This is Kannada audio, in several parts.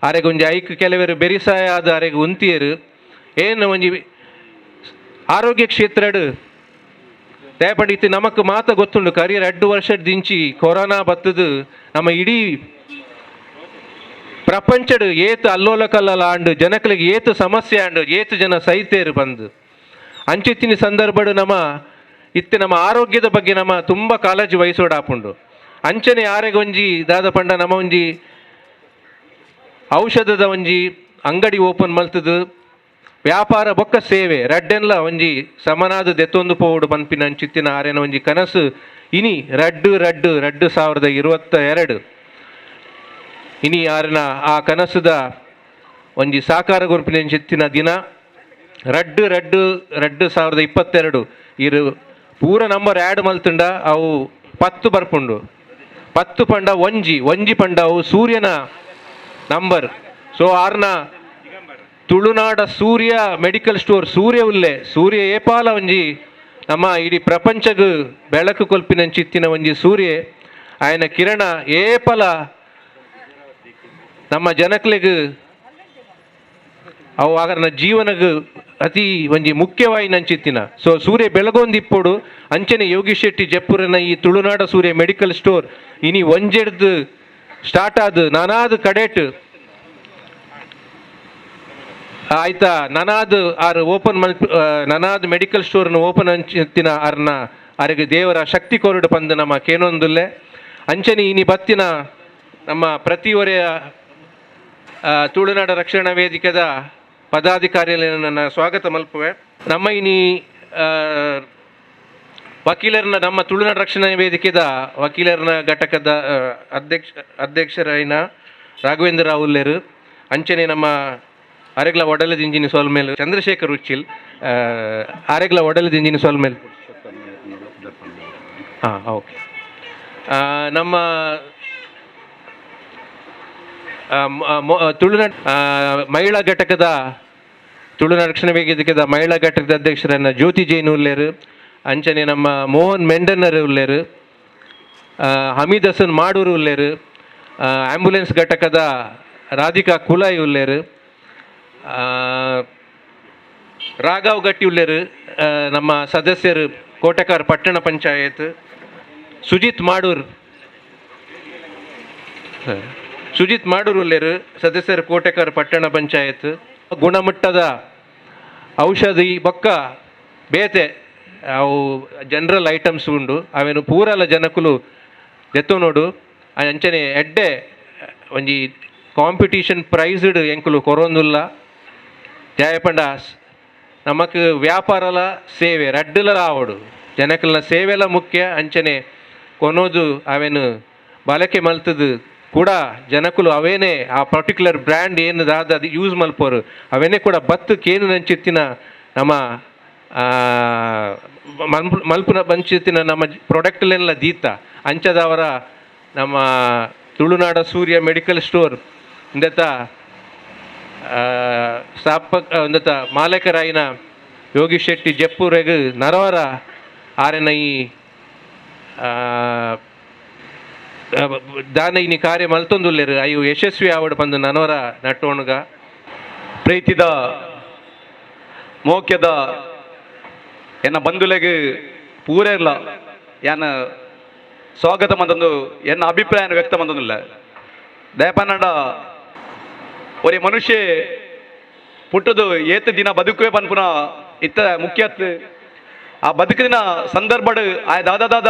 ಅರೆಗೆ ಒಂಜಿ ಐಕ್ ಕೆಲವರು ಬೆರಿಸಾಯ ಆದ ಅರೆಗೆ ಉಂತಿಯರು ಏನು ಒಂಜಿ ಆರೋಗ್ಯ ಕ್ಷೇತ್ರಡ್ ದಯಪಂಡ ಇತ್ತು ನಮಕ್ ಮಾತ ಗೊತ್ತುಂಡು ಕರಿಯರ್ 2 ವರ್ಷದ ದಿಂಚಿ ಕೊರೋನಾ ಬತ್ತದು ನಮ್ಮ ಇಡೀ ಪ್ರಪಂಚಡ್ ಏತು ಅಲ್ಲೋಲ ಕಲ್ಲಲ ಆಂಡು ಜನಕ್ಲಿಗೆ ಏತು ಸಮಸ್ಯೆ ಆಂಡು ಏತು ಜನ ಸೈತೇರು ಬಂದು ಅಂಚಿತ್ತಿನ ಸಂದರ್ಭಡು ನಮ್ಮ ಆರೋಗ್ಯದ ಬಗ್ಗೆ ನಮ್ಮ ತುಂಬ ಕಾಳಜಿ ವಹಿಸೋಡಾಪುಂಡು ಅಂಚನೆ ಆರೆಗೆ ಒಂಜಿ ದಾದ ಪಂಡ ನಮ್ಮ ಒಂಜಿ ಔಷಧದ ಒಂಜಿ ಅಂಗಡಿ ಓಪನ್ ಮಲ್ತದು ವ್ಯಾಪಾರ ಬೊಕ್ಕ ಸೇವೆ ರಡ್ಡೆಲ್ಲ ಒಂಜಿ ಸಮನಾದ ದೆತ್ತೊಂದು ಪೋಡು ಪನ್ಪಿನ ಅಂಚಿತ್ತಿನ ಆರೆನ ಒಂಜಿ ಕನಸು ಇನಿ ರಡ್ಡು 2022 ಇನಿ ಆರನ ಆ ಕನಸುದ ಒಂಜಿ ಸಾಕಾರ ಗುಂಪಿನ ಚಿತ್ತಿನ ದಿನ 2022 ಇರು ಪೂರ ನಂಬರ್ ಆ್ಯಡ್ ಮಲ್ತುಂಡ ಅವು 10 ಬರ್ಪುಂಡು 10 ಪಂಡ ಒಂಜಿ ಪಂಡ ಅವು ಸೂರ್ಯನ ನಂಬರ್ ಸೊ ಆರ್ನ ತುಳುನಾಡ ಸೂರ್ಯ ಮೆಡಿಕಲ್ ಸ್ಟೋರ್ ಸೂರ್ಯ ಏಪಾಲ ಒಂಜಿ ನಮ್ಮ ಇಡೀ ಪ್ರಪಂಚಗೂ ಬೆಳಕು ಕೊಲ್ಪಿನ ಚಿತ್ತಿನ ಒಂಜಿ ಸೂರ್ಯ ಆಯನ ಕಿರಣ ಏಪಲ ನಮ್ಮ ಜನಕ್ಲೆಗ್ ಅವು ಆಗರ್ನ ಜೀವನಗೂ ಅತಿ ಒಂಜಿ ಮುಖ್ಯವಾಯಿ ನಂಚಿತ್ತಿನ ಸೊ ಸೂರ್ಯ ಬೆಳಗೊಂದಿಪ್ಪೊಡು ಅಂಚನೆ ಯೋಗೀಶ್ ಶೆಟ್ಟಿ ಜಪ್ಪುರನ ಈ ತುಳುನಾಡ ಸೂರ್ಯ ಮೆಡಿಕಲ್ ಸ್ಟೋರ್ ಇನಿ ಒಂಜೆಡ್ದು ಸ್ಟಾರ್ಟ್ ಆದ ನಾನಾದ ಕಡೆಟ್ ಆಯ್ತಾ ನನಾದ್ ಆರು ಓಪನ್ ನನಾದ್ ಮೆಡಿಕಲ್ ಸ್ಟೋರ್ನ ಓಪನ್ ಅಂಚಿತ್ತಿನ ಅರ್ನ ಅರೆಗೆ ದೇವರ ಶಕ್ತಿ ಕೊರಡು ಪಂದು ನಮ್ಮ ಕೇನೊಂದುಲ್ಲೆ ಅಂಚನೆ ಇನಿ ಬತ್ತಿನ ನಮ್ಮ ಪ್ರತಿ ಒರೆಯ ತುಳುನಾಡ ರಕ್ಷಣಾ ವೇದಿಕೆದ ಪದಾಧಿಕಾರಿಗಳನ್ನು ಸ್ವಾಗತ ಮಲ್ಪುವೆ ನಮ್ಮ ಇನಿ ವಕೀಲರನ್ನ ನಮ್ಮ ತುಳುನಾಡ ರಕ್ಷಣಾ ವೇದಿಕೆದ ವಕೀಲರನ ಘಟಕದ ಅಧ್ಯಕ್ಷರೈನ ರಾಘವೇಂದ್ರ ರಾವ್ ಉಲ್ಲೇರು ಅಂಚನೆ ನಮ್ಮ ಆರೆಗ್ಲ ಒಡಲದ ಇಂಜಿನಿ ಸೋಲ್ಮೇಲೆ ಚಂದ್ರಶೇಖರ್ ಉಚ್ಚಿಲ್ ಆರೆಗ್ಲ ಒಡಲದ ಇಂಜಿನಿ ಸೋಲ್ಮೇಲೆ ಓಕೆ ನಮ್ಮ ತುಳುನಾಡ ಮಹಿಳಾ ಘಟಕದ ತುಳುನಾಡ ರಕ್ಷಣಾ ವೇದಿಕೆದ ಮಹಿಳಾ ಘಟಕದ ಅಧ್ಯಕ್ಷರನ್ನ ಜ್ಯೋತಿ ಜೈನ್ ಉಲ್ಲೇರು ಅಂಚನೆ ನಮ್ಮ ಮೋಹನ್ ಮೆಂಡನ್ನರ್ ಉಲ್ಲೇರು ಹಮೀದ್ ಹಸನ್ ಮಾಡೂರು ಉಲ್ಲೇರು ಆಂಬ್ಯುಲೆನ್ಸ್ ಘಟಕದ ರಾಧಿಕಾ ಕುಲಾಯಿ ಉಲ್ಲೇರು ರಾಘವ್ ಗಟ್ಟಿ ಉಲ್ಲೇರು ನಮ್ಮ ಸದಸ್ಯರು ಕೋಟೆಕಾರ್ ಪಟ್ಟಣ ಪಂಚಾಯತ್ ಸುಜಿತ್ ಮಾಡೂರ್ ಉಲ್ಲೇರು ಸದಸ್ಯರು ಕೋಟೆಕಾರ್ ಪಟ್ಟಣ ಪಂಚಾಯತ್ ಗುಣಮಟ್ಟದ ಔಷಧಿ ಬೊಕ್ಕ ಬೇತೆ ಅವು ಜನರಲ್ ಐಟಮ್ಸ್ ಉಂಡು ಅವೇನು ಪೂರಲ ಜನಕುಲು ದೆತ್ತೋನೋಡು ಅಂಚನೆ ಎಡ್ಡೆ ಒಂಜಿ ಕಾಂಪಿಟೀಷನ್ ಪ್ರೈಸ್ಡ್ ಎಂಕುಲು ಕೊರೊಂದುಲ್ಲ ಧ್ಯಾಯಪಂಡ ನಮಕ್ ವ್ಯಾಪಾರಲ ಸೇವೆ ರಡ್ಡುಲ ರಾವಡು ಜನಕಲ್ನ ಸೇವೆಲ ಮುಖ್ಯ ಅಂಚನೆ ಕೊನೋದು ಅವೇನು ಬಳಕೆ ಮಲ್ತದು ಕೂಡ ಜನಕುಲು ಅವೇನೇ ಆ ಪರ್ಟಿಕ್ಯುಲರ್ ಬ್ರ್ಯಾಂಡ್ ಏನು ದಾದ ಅದು ಯೂಸ್ ಮಲ್ಪೋರು ಅವೇನೇ ಕೂಡ ಬತ್ತಕ್ಕೇನು ನಂಚಿತ್ತಿನ ನಮ್ಮ ಮಲ್ಪುನ ಬಂಚಿತ್ತಿನ ನಮ್ಮ ಪ್ರಾಡಕ್ಟ್ಲೆಲ್ಲ ದೀತ ಅಂಚದವರ ನಮ್ಮ ತುಳುನಾಡ ಸೂರ್ಯ ಮೆಡಿಕಲ್ ಸ್ಟೋರ್ ಇಂದತ್ತ ಇಂದತ್ತ ಮಾಲಕರಾಯಿನ ಯೋಗೀಶ್ ಶೆಟ್ಟಿ ಜಪ್ಪುರೆಗ್ ನರವರ ಆರೆನ ಈ ದಾನ ಇನಿ ಕಾರ್ಯ ಮಲ್ತೊಂದುಲ್ಲೇರು ಅಯ್ಯು ಯಶಸ್ವಿ ಆವಡ್ ಪಂದು ನನವರ ನಟ್ಟೋಣಗ ಪ್ರೀತಿದ ಮೋಕ್ಯದ ಎನ್ನ ಬಂಧುಲೆಗ್ ಪೂರೆಲ್ಲ ಯಾನ ಸ್ವಾಗತ ಮಂದೊಂದು ಎನ್ನ ಅಭಿಪ್ರಾಯ ವ್ಯಕ್ತ ಮಂದೊಂದಿಲ್ಲ ದಯಪನ್ನಡ ಒರೇ ಮನುಷ್ಯ ಪುಟ್ಟದು ಏತು ದಿನ ಬದುಕುವೆ ಪನ್ಪುನ ಇತ್ತ ಮುಖ್ಯತ್ ಆ ಬದುಕಿನ ಸಂದರ್ಭಡ್ ಆಯ ದಾದ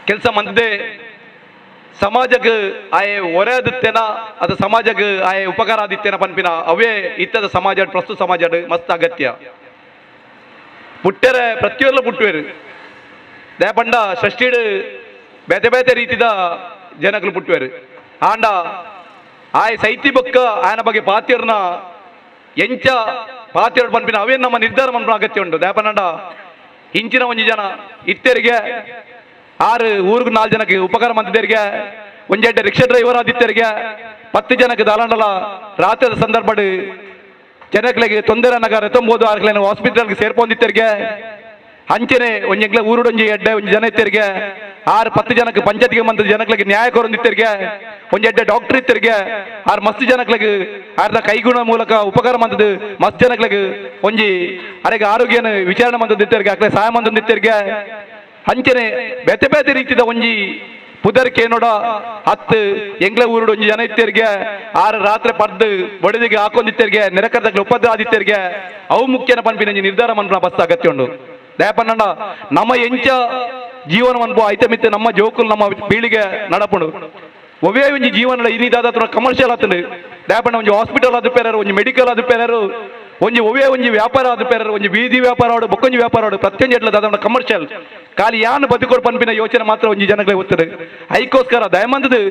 ಕೆಲಸ ಮಂದಿದೆ ಸಮಾಜಕ್ಕೆ ಆಯೆ ಒರೆದಿತ್ತೇನ ಅದು ಸಮಾಜಕ್ಕೆ ಆಯೆ ಉಪಕಾರ ಆದಿತ್ತೇನ ಪನ್ಪಿನ ಅವೇ ಇತ್ತದ ಸಮಾಜ ಪ್ರಸ್ತುತ ಸಮಾಜ ಮಸ್ತ್ ಅಗತ್ಯ ಪುಟ್ಟರೆ ಪ್ರತಿಯೊಂದು ಪುಟ್ಟುವೇರು ದಯಪಂಡ ಷಷ್ಠಿಡ್ ಬೇತೆ ಬೇತೆ ರೀತಿದ ಜನಗಳು ಪುಟ್ಟುವೇರು ಆಂಡ ಆಯ್ ಸೈತಿ ಬೊಕ್ಕ ಆಯನ ಬಗ್ಗೆ ಪಾತ್ಯರ್ನ ಎಂಚ ಪಾತ್ಯರು ಪನ್ಪಿನ ಅವೇ ನಮ್ಮ ನಿರ್ಧಾರ ಮನ್ಪುನ ಅಗತ್ಯ ಉಂಟು ದಯಪಂಡ ಇಂಚಿನ ಒಂಜಿ ಜನ ಇತ್ತೆರಿಗೆ 6 ಊರಿಗೆ 4 ಜನಕ್ಕೆ ಉಪಕಾರ ಮಂದಿದ್ದರಿಗೆ ಒಂಜೆಡ್ಡೆ ರಿಕ್ಷಾ ಡ್ರೈವರ್ ಆದಿತ್ತರಿಗೆ 10 ಜನಕ್ಕೆ ದಾಲಾಂಡಲ ರಾತ್ರಿದ ಸಂದರ್ಭಡ್ ಜನಗಳಿಗೆ ತೊಂದರೆ ನಗರ 96 ಆಸ್ಪತ್ರೆಗೆ ಸೇರ್ಪೊಂದಿತ್ತರಿಗೆ ಅಂಚನೆ ಒಂಜಿ ಊರುಡೊಂಜಿ ಎಡ್ಡೆ ಒಂಜಿ ಜನ ಇತ್ತರಿಗೆ 6-10 ಜನಕ್ಕೆ ಪಂಚಾಯತ್ಗೆ ಬಂದ ಜನಗಳಿಗೆ ನ್ಯಾಯ ಕೊರೊಂದಿತ್ತರಿಗೆ ಒಂಜಿ ಎಡ್ಡೆ ಡಾಕ್ಟರ್ ಇತ್ತರಿಗೆ 6 ಜನಗಳಿಗೆ ಆರ್ದ ಕೈಗುಣ ಮೂಲಕ ಉಪಕಾರ ಮಂದದ್ದು ಮಸ್ತ್ ಜನಗಳಿಗೆ ಒಂಜಿ ಅರೆಗೆ ಆರೋಗ್ಯನ ವಿಚಾರಣೆ ಮಂದಿತ್ತರಿಗೆ ಅಕ್ಲೆ ಸಹಾಯ ಮಂದಿತ್ತರಿಗೆ ಅಂಚನೆ ಬೇತೆ ಬೇತೆ ರೀತಿದ ಒಂಜಿ ಪುದರ್ಕೆ ನೋಡ 10 ಎಂಗ್ಲ ಊರುಡು ಒಂಜಿ ಜನ ಇತ್ತರಿಗೆ 6 ರಾತ್ರಿ ಪರ್ದು ಬಡಿದಿಗೆ ಹಾಕೊಂಡಿತ್ತರಿಗೆ ನೆರೆಕರ್ದಾಗ ಉಪದ್ರ ಆದಿತ್ತರಿಗೆ ಅವು ಮುಖ್ಯನ ಪನ್ಪಿನ ನಿರ್ಧಾರ ಮನ್ಪನ ಬಸ್ ಅಗತ್ಯ ಉಂಡು ದಯಪಂಡ ನಮ್ಮ ಎಂಚ ಜೀವನ ಅನ್ಭವ ಐತೆ ಮಿತ್ತೆ ನಮ್ಮ ಜೋಕುಲು ನಮ್ಮ ಪೀಳಿಗೆ ನಡಪುಂಡು ಒವೇ ಒಂಜಿ ಜೀವನ ಇನ್ನಿದಾದ ಕಮರ್ಷಿಯಲ್ ಆತಂಡು ದಯಪಂಡ ಒಂಜಿ ಹಾಸ್ಪಿಟಲ್ ಆದ ಪೇರರು ಒಂಜಿ ಮೆಡಿಕಲ್ ಆದ ಪೇರರು ಒಂಜಿ ಒವೇ ಒಂಜಿ ವ್ಯಾಪಾರ ಆದ ಪೇರರು ಒಂಜಿ ಬೀದಿ ವ್ಯಾಪಾರ ಆಡು ಬೊಕ್ಕೊಂಜಿ ವ್ಯಾಪಾರ ಆಡು ಪ್ರತ್ಯಂಜ ಎಟ್ಲದ ಕಮರ್ಷಿಯಲ್ ಖಾಲಿ ಯಾನ್ ಬದುಕೋಡು ಪನ್ಪಿನ ಯೋಚನೆ ಮಾತ್ರ ಒಂಜಿ ಜನಗಳೇ ಒತ್ತದು ಐಕೋಸ್ಕರ ದಯಮಂದದು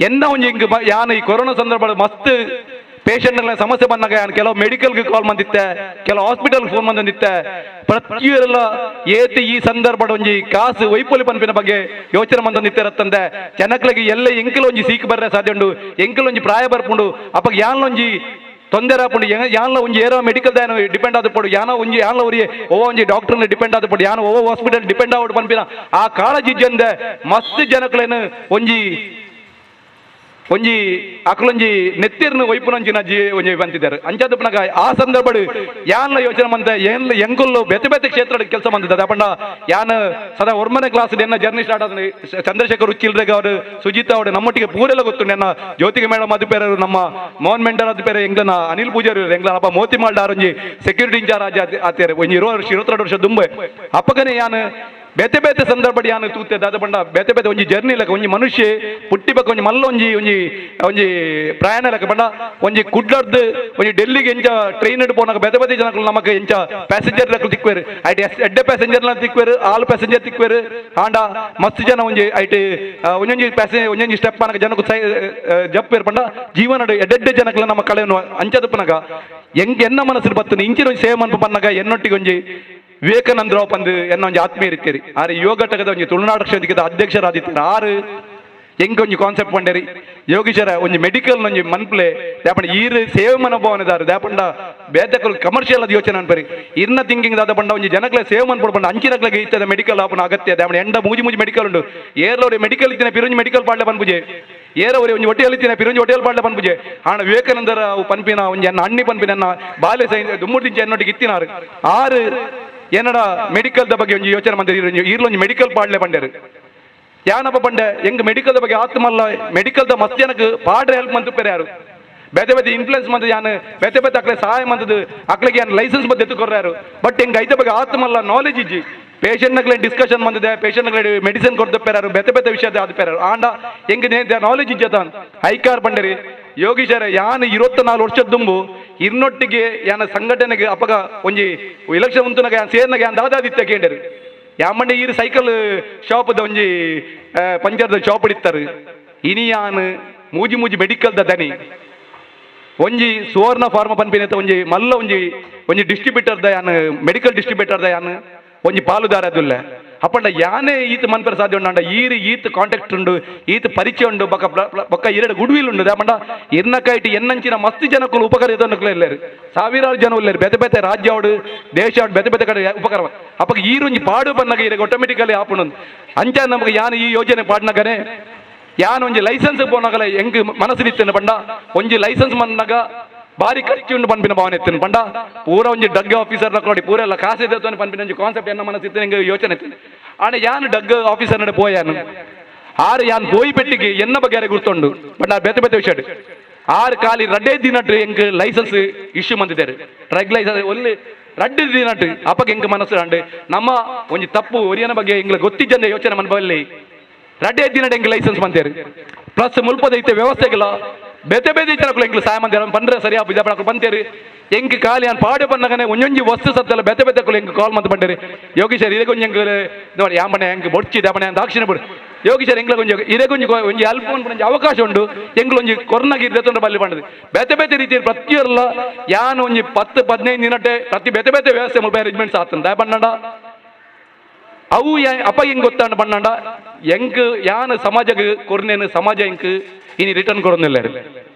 ಎನ್ನ ಒಂಜಿ ಹಿಂಗ್ ಯಾನ್ ಈ ಕೊರೋನಾ ಸಂದರ್ಭ ಮಸ್ತ್ ಪೇಷಂಟ್ಗಳ ಸಮಸ್ಯೆ ಬಂದಾಗ ಕೆಲವು ಮೆಡಿಕಲ್ಗೆ ಕಾಲ್ ಬಂದಿತ್ತೆ ಕೆಲವು ಹಾಸ್ಪಿಟಲ್ ಫೋನ್ ಬಂದಿತ್ತೆ ಪ್ರತಿಯೊರೆಲ್ಲ ಏತಿ ಈ ಸಂದರ್ಭದ ಒಂಜಿ ಕಾಸು ವೈಪೋಲಿ ಪನ್ಪಿನ ಬಗ್ಗೆ ಯೋಚನೆ ಬಂದಿತ್ತಂದೆ ಜನಗಳಿಗೆ ಎಲ್ಲ ಎಂಕಲ್ ಒಂಜಿ ಸೀಕ್ ಬರ್ರೆ ಸಾಧ್ಯ ಉಂಡು ಎಂಕಲ್ ಒಂಜಿ ಪ್ರಾಯ ಬರ್ಪುಂಡು ಅಪ್ಪ ಯಾನ್ ಒಂಜಿ ತೊಂದರೆ ಆಪುಂಡು ಯಾನ್ಲ ಒಂಜಿ ಏರೋ ಮೆಡಿಕಲ್ ದಾನ ಡಿಪೆಂಡ್ ಆದ ಪಡು ಯಾನೋ ಒಂಜಿ ಯಾನ್ಲ ಅವರಿಗೆ ಓ ಒಂಜಿ ಡಾಕ್ಟರ್ನ ಡಿಪೆಂಡ್ ಆದ ಪಡು ಯಾನೋ ಓ ಹಾಸ್ಪಿಟಲ್ ಡಿಪೆಂಡ್ ಆವಡು ಪನ್ಪಿನ ಆ ಕಾಳಜಿಜ್ಜಂದೆ ಮಸ್ತ್ ಜನಗಳೇನು ಒಂಜಿ ಅಕ್ಲೊಂಜಿ ನೆತ್ತಿರ್ನ ವೈಪುನಂಚಿನ ಒಂಜಿ ಬಂತಿದ್ದಾರೆ ಅಂಚಾದ ಪುನಗ ಆ ಸಂದರ್ಭ ಯಾನ್ಲ ಯೋಚನೆ ಮಂತ ಎಂಗುಲ್ಲು ಬೇತೆ ಬೇತೆ ಕ್ಷೇತ್ರ ಕೆಲಸ ಬಂದಿದ್ದ ಪಂಡ ಯಾನ್ ಸದಾ ಒರ್ಮನೆ ಕ್ಲಾಸ್ ಎನ್ನ ಜರ್ನಿ ಸ್ಟಾರ್ಟ್ ಆದ ಚಂದ್ರಶೇಖರ್ ಉಚ್ಚಿಲ್ರೆಗ ಅವರು ಸುಜಿತಾ ಅವರು ನಮ್ಮೊಟ್ಟಿಗೆ ಪೂರೆಲ್ಲ ಗೊತ್ತು ನನ್ನ ಜ್ಯೋತಿಗೆ ಮೇಡಮ್ ಅದು ಪೇರು ನಮ್ಮ ಮೋಹನ್ ಮೆಂಡರ್ ಅದು ಪೇರೆ ಎಂಗ್ಲನ ಅನಿಲ್ ಪೂಜಾರಿ ಎಂಗ್ಲ ಅಪ್ಪ ಮೋತಿ ಮಾಲ್ಡ ಒಂಜಿ ಸೆಕ್ಯೂರಿಟಿ ಇನ್ಚಾರ್ಜ್ ಆತೇರೆ ಒಂಜಿ 22 ವರ್ಷ ದುಂಬೆ ಅಪ್ಪಗನೆ ಯಾನ್ ಬೇತೆ ಬೇತೆ ಸಂದರ್ಭ ಯಾನು ತೂತೆ ದಾದ ಬಂಡ ಬೇತೆ ಬೇತೆ ಒಂಜಿ ಜರ್ನಿ ಲೆಕ್ಕ ಒಂಜಿ ಮನುಷ್ಯ ಪುಟ್ಟಿ ಬಗ್ಗೆ ಒಂಜಿ ಮಲ್ಲ ಒಂಜಿ ಪ್ರಯಾಣ ಲೆಕ್ಕ ಬಂಡ ಒಂಜಿ ಕುಡ್ಲರ್ದು ಒಂಜಿ ಡೆಲ್ಲಿಗೆ ಎಂಚ ಟ್ರೈನ್ ಪೋನಾಗ ಬೇತೆ ಬೇತೆ ಜನಗಳು ನಮಕ್ ಎಂಚ ಪ್ಯಾಸೆಂಜರ್ ಲೆಕ್ಕ ತಿಕ್ವೇರು ಐಟಿ ಎಡ್ಡೆ ಪ್ಯಾಸೆಂಜರ್ ತಿಕ್ವೇರು ಆಲ್ ಪ್ಯಾಸೆಂಜರ್ ತಿಕ್ವೇರು ಆಂಡ ಮಸ್ತ್ ಜನ ಒಂಜಿ ಐಟಿ ಒಂಜೊಂಜಿ ಸ್ಟೆಪ್ ಅನಗ ಜನಕ್ಕೂ ಜಪ್ಪೇರು ಪಂಡ ಜೀವನ ಎಡ್ಡೆ ಜನಗಳ ನಮ್ಮ ಕಳೆಯನ್ನು ಅಂಚದ ಪನಗ ಎನ್ನ ಮನಸ್ಸು ಬರ್ತದೆ ಇಂಚಿನ ಒಂಜಿ ಸೇವೆ ಮನ್ಪ ಪನ್ನಗ ಎನ್ನೊಟ್ಟಿಗೆ ಒಂಜಿ ವಿವೇಕಾನಂದರಾವ್ ಪಂದು ಎನ್ನ ಒಂಜಿ ಆತ್ಮೀಯ ಇರ್ತೀರಿ ಆರು ಯೋಗ ಘಟಕದ ಒಂಜಿ ತುಳುನಾಡು ಕ್ಷೇತ್ರದ ಅಧ್ಯಕ್ಷರಾದಿತ್ತಾರೆ ಆರು ಎಂಕ್ ಒಂಜಿ ಕಾನ್ಸೆಪ್ಟ್ ಪಂಡೇರಿ ಯೋಗೀಶರ ಒಂಜಿ ಮೆಡಿಕಲ್ ಒಂಜಿ ಮನ್ಪ್ಲೆ ದಾಪಂಡ ಈರ್ ಸೇವೆ ಮನೋಭಾವನೆದಾರು ದಾಪಂಡ ಬೇದಕಲ್ ಕಮರ್ಷಿಯಲ್ ಅದ ಯೋಚನೆ ಅನ್ಪರಿ ಇರ್ನ ಥಿಂಕಿಂಗ್ ದಾದ ಪಂಡ ಒಂಜಿ ಜನಕ್ಲೆ ಸೇವೆ ಮನ್ಪಡ ಪಂಡ ಅಂಚಿನಕ್ಲೆಗೆ ಇತ್ತದ ಮೆಡಿಕಲ್ ಆಪನ ಅಗತ್ಯ ದಾಪಂಡ ಎಂಡ ಮೂಜಿ ಮೆಡಿಕಲ್ ಉಂಡು ಏರ್ಲವ್ರೆ ಮೆಡಿಕಲ್ ಇತ್ತಿನ ಪಿರುಂಜಿ ಮೆಡಿಕಲ್ ಪಾಡ್ಲೆ ಪನ್ಪುಜೆ ಏರವರೆ ಒಂಜಿ ಹೊಟೇಲ್ ಇತ್ತಿನ ಪಿರುಂಜಿ ಹೊಟೇಲ್ ಪಾಡ್ಲೆ ಪನ್ಪುಜೆ ಆಣ ವಿವೇಕಾನಂದರ ಪನ್ಪಿನ ಒಂಜಿ ಅನ್ನ ಅಣ್ಣಿ ಪನ್ಪಿನ ಬಾಲ್ಯ ದುಮ್ಮೂರ್ದಿಂಚ ಎನ್ನೊಟ್ಟಿಗೆ ಇತ್ತಿನಾರು ಆರು ಏನಡ ಮೆಡಿಕಲ್ ದ ಬಗ್ಗೆ ಒಂಜಿ ಯೋಚನೆ ಬಂದ ಈರ್ಲೊಂಜಿ ಮೆಡಿಕಲ್ ಪಾಡ್ಲೆ ಪಂಡೇರು ಯಾನಪ್ಪ ಪಂಡೆ ಹೆಂಗ್ ಮೆಡಿಕಲ್ ದ ಬಗ್ಗೆ ಆತ್ಮಲ್ಲ ಮೆಡಿಕಲ್ ದ ಮಸ್ತ್ ಜನಕ್ಕೆ ಪಾಡ್ರೆ ಹೆಲ್ಪ್ ಮಂತುಪ್ಪೇರು ಯಾರು ಬೇತೆ ಬೇತೆ ಇನ್ಫ್ಲೂಯೆನ್ಸ್ ಮಂತ್ ಯಾನ್ ಬೇತೆ ಬೇತೆ ಅಕ್ಲೆ ಸಹಾಯ ಮಂತದ್ದು ಅಕ್ಲೆಗೆ ಯಾನ್ ಲೈಸೆನ್ಸ್ ಬಂದು ಎತ್ತುಕೊರ್ಯಾರು ಬಟ್ ಹೆಂಗ್ ಐತ ಬಗ್ಗೆ ಆತ್ಮಲ್ಲ ನಾಲೆಜ್ ಇಜ್ಜಿ ಪೇಷಂಟ್ ನಕ್ಲೆ ಡಿಸ್ಕಷನ್ ಬಂದಿದೆ ಪೇಷಂಟ್ ನಕ್ಲೆ ಮೆಡಿಸಿನ್ ಕೊಡ್ದಪ್ಪೇರಾರು ಬೇತೆ ಬೇತೆ ವಿಷಯದ ಆದ್ಪೇರಾರು ಆಂಡ ಹೆಂಗ್ ನಾಲೆಜ್ ಇಜ್ಜತಾನ್ ಐಕಾರ್ ಪಂಡೇರಿ ಯೋಗೀಶರ ಯಾನ್ 24 ವರ್ಷದ ದುಂಬು ಇರ್ನೊಟ್ಟಿಗೆ ಯಾನ ಸಂಘಟನೆಗೆ ಅಪಗ ಒಂಜಿ ಎಲೆಕ್ಷನ್ ಉಂತುನಾಗ ಯಾನ್ ಸೇರ್ನಾಗ ಯಾನ್ ದಾದಾದಿತ್ಯ ಕೇಂದ್ರಿ ಯಾಮಂಡೆ ಈರು ಸೈಕಲ್ ಶಾಪ್ದ ಒಂಜಿ ಪಂಚರ್ದ ಶಾಪ್ ಇಡ್ತಾರೆ ಇನಿ ಯಾನ್ ಮೂಜಿ ಮೆಡಿಕಲ್ ದ ದನಿ ಒಂಜಿ ಸುವರ್ಣ ಫಾರ್ಮ ಪನ್ಪಿನ ಒಂಜಿ ಮಲ್ಲ ಒಂಜಿ ಡಿಸ್ಟ್ರಿಬ್ಯೂಟರ್ ದ ಯಾನ್ ಮೆಡಿಕಲ್ ಡಿಸ್ಟ್ರಿಬ್ಯೂಟರ್ ದ ಯಾನ್ ಒಂಜಿ ಪಾಲುದಾರ ಅದುಲ್ಲ ಅಪ್ಪಂಡ ಯಾನೇ ಈತ ಮನ್ಪರ ಸಾಧ್ಯ ಉಂಡ ಈತ ಕಾಂಟ್ಯಾಕ್ಟ್ ಉಂಡು ಈತ ಪರಿಚಯ ಉಂಡು ಬೊಕ್ಕ ಎರಡು ಗುಡ್ವಿಲ್ ಉಂಡು ದಾಪಂಡ ಎನ್ನಕೈಟಿ ಎನ್ನಂಚಿನ ಮಸ್ತ್ ಜನಕ್ಕೂ ಉಪಕಾರ ಇದನ್ನಕ್ಲೆ ಇಲ್ಲೇರು ಸಾವಿರಾರು ಜನ ಉಲ್ಲೇರು ಬೇತೆ ಬೇತೆ ರಾಜ್ಯ ಆಡು ದೇಶ ಆಡು ಬೇತೆ ಬೇತೆ ಕಡೆ ಉಪಕಾರ ಅಪ್ಪಗ ಈರೊಂಜಿ ಪಾಡು ಬನ್ನಾಗ ಈಗ ಆಟೋಮೆಟಿಕಲಿ ಆಪುಂಡು ಅಂಚ ನಮಗೆ ಯಾನ್ ಈ ಯೋಜನೆ ಪಾಡ್ನಾಗನೆ ಯಾನ್ ಒಂಜಿ ಲೈಸೆನ್ಸ್ ಪೋನಾಗಲ ಹೆಂಗ್ ಮನಸ್ಸಿನಿತ್ತೇನೆ ಬಂಡ ಒಂಜಿ ಲೈಸೆನ್ಸ್ ಮನ್ನಾಗ ಬಾರಿ ಖರ್ಚು ಉಂಡು ಪನ್ಪಿನ ಭಾವನೆ ಎತ್ತೇನೆ ಪಂಡ ಪೂರ ಒಂಜಿ ಡಗ್ ಆಫೀಸರ್ ನೋಡಿ ಪೂರ ಎಲ್ಲ ಕಾಸು ಇದೆ ಪನ್ಪಿನ ಒಂಜಿ ಕಾನ್ಸೆಪ್ಟ್ ಎನ್ನ ಮನಸ್ಸಿತ್ತು ಹೆಂಗೆ ಯೋಚನೆ ಇತ್ತು ಆನೆ ಯಾನ್ ಡಗ್ ಆಫೀಸರ್ ನಡೆ ಪೋಯಾನು ಆರು ಯಾನ್ ಬೋಯಿ ಪೆಟ್ಟಿಗೆ ಎನ್ನ ಬಗ್ಗೆ ಗುರ್ತುಂಡು ಬಟ್ ಆ ಬೇತೆ ಬೇತೆ ವಿಷಯ ಆರು ಖಾಲಿ ರಡ್ಡೆ ದಿನಟ್ಟು ಹೆಂಗ್ ಲೈಸೆನ್ಸ್ ಇಶ್ಯೂ ಮಂದಿದ್ದಾರೆ ಡ್ರಗ್ ಲೈಸೆನ್ಸ್ ಒಳ್ಳೆ ರಡ್ಡೆ ದಿನಟ್ಟು ಅಪ್ಪಗೆ ಹೆಂಗ್ ಮನಸ್ಸು ಅಂಡು ನಮ್ಮ ಒಂಜಿ ತಪ್ಪು ಒರಿಯನ ಬಗ್ಗೆ ಹೆಂಗ್ ಗೊತ್ತಿದ್ದಂದೆ ಯೋಚನೆ ಮನ್ಬಲ್ಲಿ ರಡ್ಡೆ ದಿನ ಹೆಂಗ್ ಲೈಸೆನ್ಸ್ ಮಂತೇರಿ ಪ್ಲಸ್ ಮುಲ್ಪದ ಐತೆ ವ್ಯವಸ್ಥೆಗಳ ಬೇತೆ ಬೇತೆ ಜನಗಳು ಹೆಂಗ್ ಸಹಾಯ ಮಂದಿ ಬಂದ್ರೆ ಸರಿಯಾ ಬಿಜಾಪುರ ಬಂತೇರಿ ಹೆಂಗ್ ಖಾಲಿ ನಾನು ಪಾಡು ಬಂದಾಗನೆ ಒಂಜೊಂಜಿ ವಸ್ತು ಸತ್ತಲ್ಲ ಬೇತೆ ಬೇತೆ ಹೆಂಗ್ ಕಾಲ್ ಮಂತ್ ಬಂಡೇರಿ ಯೋಗೀಶರ್ ಇದಕ್ಕೊಂದು ಹೆಂಗ್ ನೋಡಿ ಯಾಮನೆ ಹೆಂಗ್ ಬೊಡ್ಚಿದೆ ಅಮ್ಮನೆ ದಾಕ್ಷಿಣ ಬಿಡು ಯೋಗೀಶರ್ ಹೆಂಗ್ಲಗೊಂಜಿ ಇದಕ್ಕೊಂಜಿ ಒಂಜಿ ಅಲ್ಪ ಒಂಜಿ ಅವಕಾಶ ಉಂಡು ಹೆಂಗ್ಲೊಂಜಿ ಕೊರೋನಾಗಿ ಇರ್ದೊಂದು ಬಲ್ಲಿ ಬಂಡದು ಬೇತೆ ಬೇತೆ ರೀತಿಯಲ್ಲಿ ಪ್ರತಿಯೊಲ್ಲ ಯಾನ್ ಒಂಜಿ 10-15 ದಿನಟ್ಟೆ ಪ್ರತಿ ಬೇತೆ ಬೇತೆ ವ್ಯವಸ್ಥೆ ಮುಲ್ಪ ಅರೇಂಜ್ಮೆಂಟ್ಸ್ ಆಗ್ತಂದ ಬಣ್ಣಡ ಅವು ಅಪ್ಪ ಹೆಂಗ್ ಗೊತ್ತಾಂಡ ಬಣ್ಣಂಡ ಹೆಂಗ್ ಯಾನ್ ಸಮಾಜಕ್ಕೆ ಕೊರ್ನೇನು ಸಮಾಜ ಹೆಂಗ್ ಇನಿ ರಿಟರ್ನ್ ಕೊಡೋದಿಲ್ಲ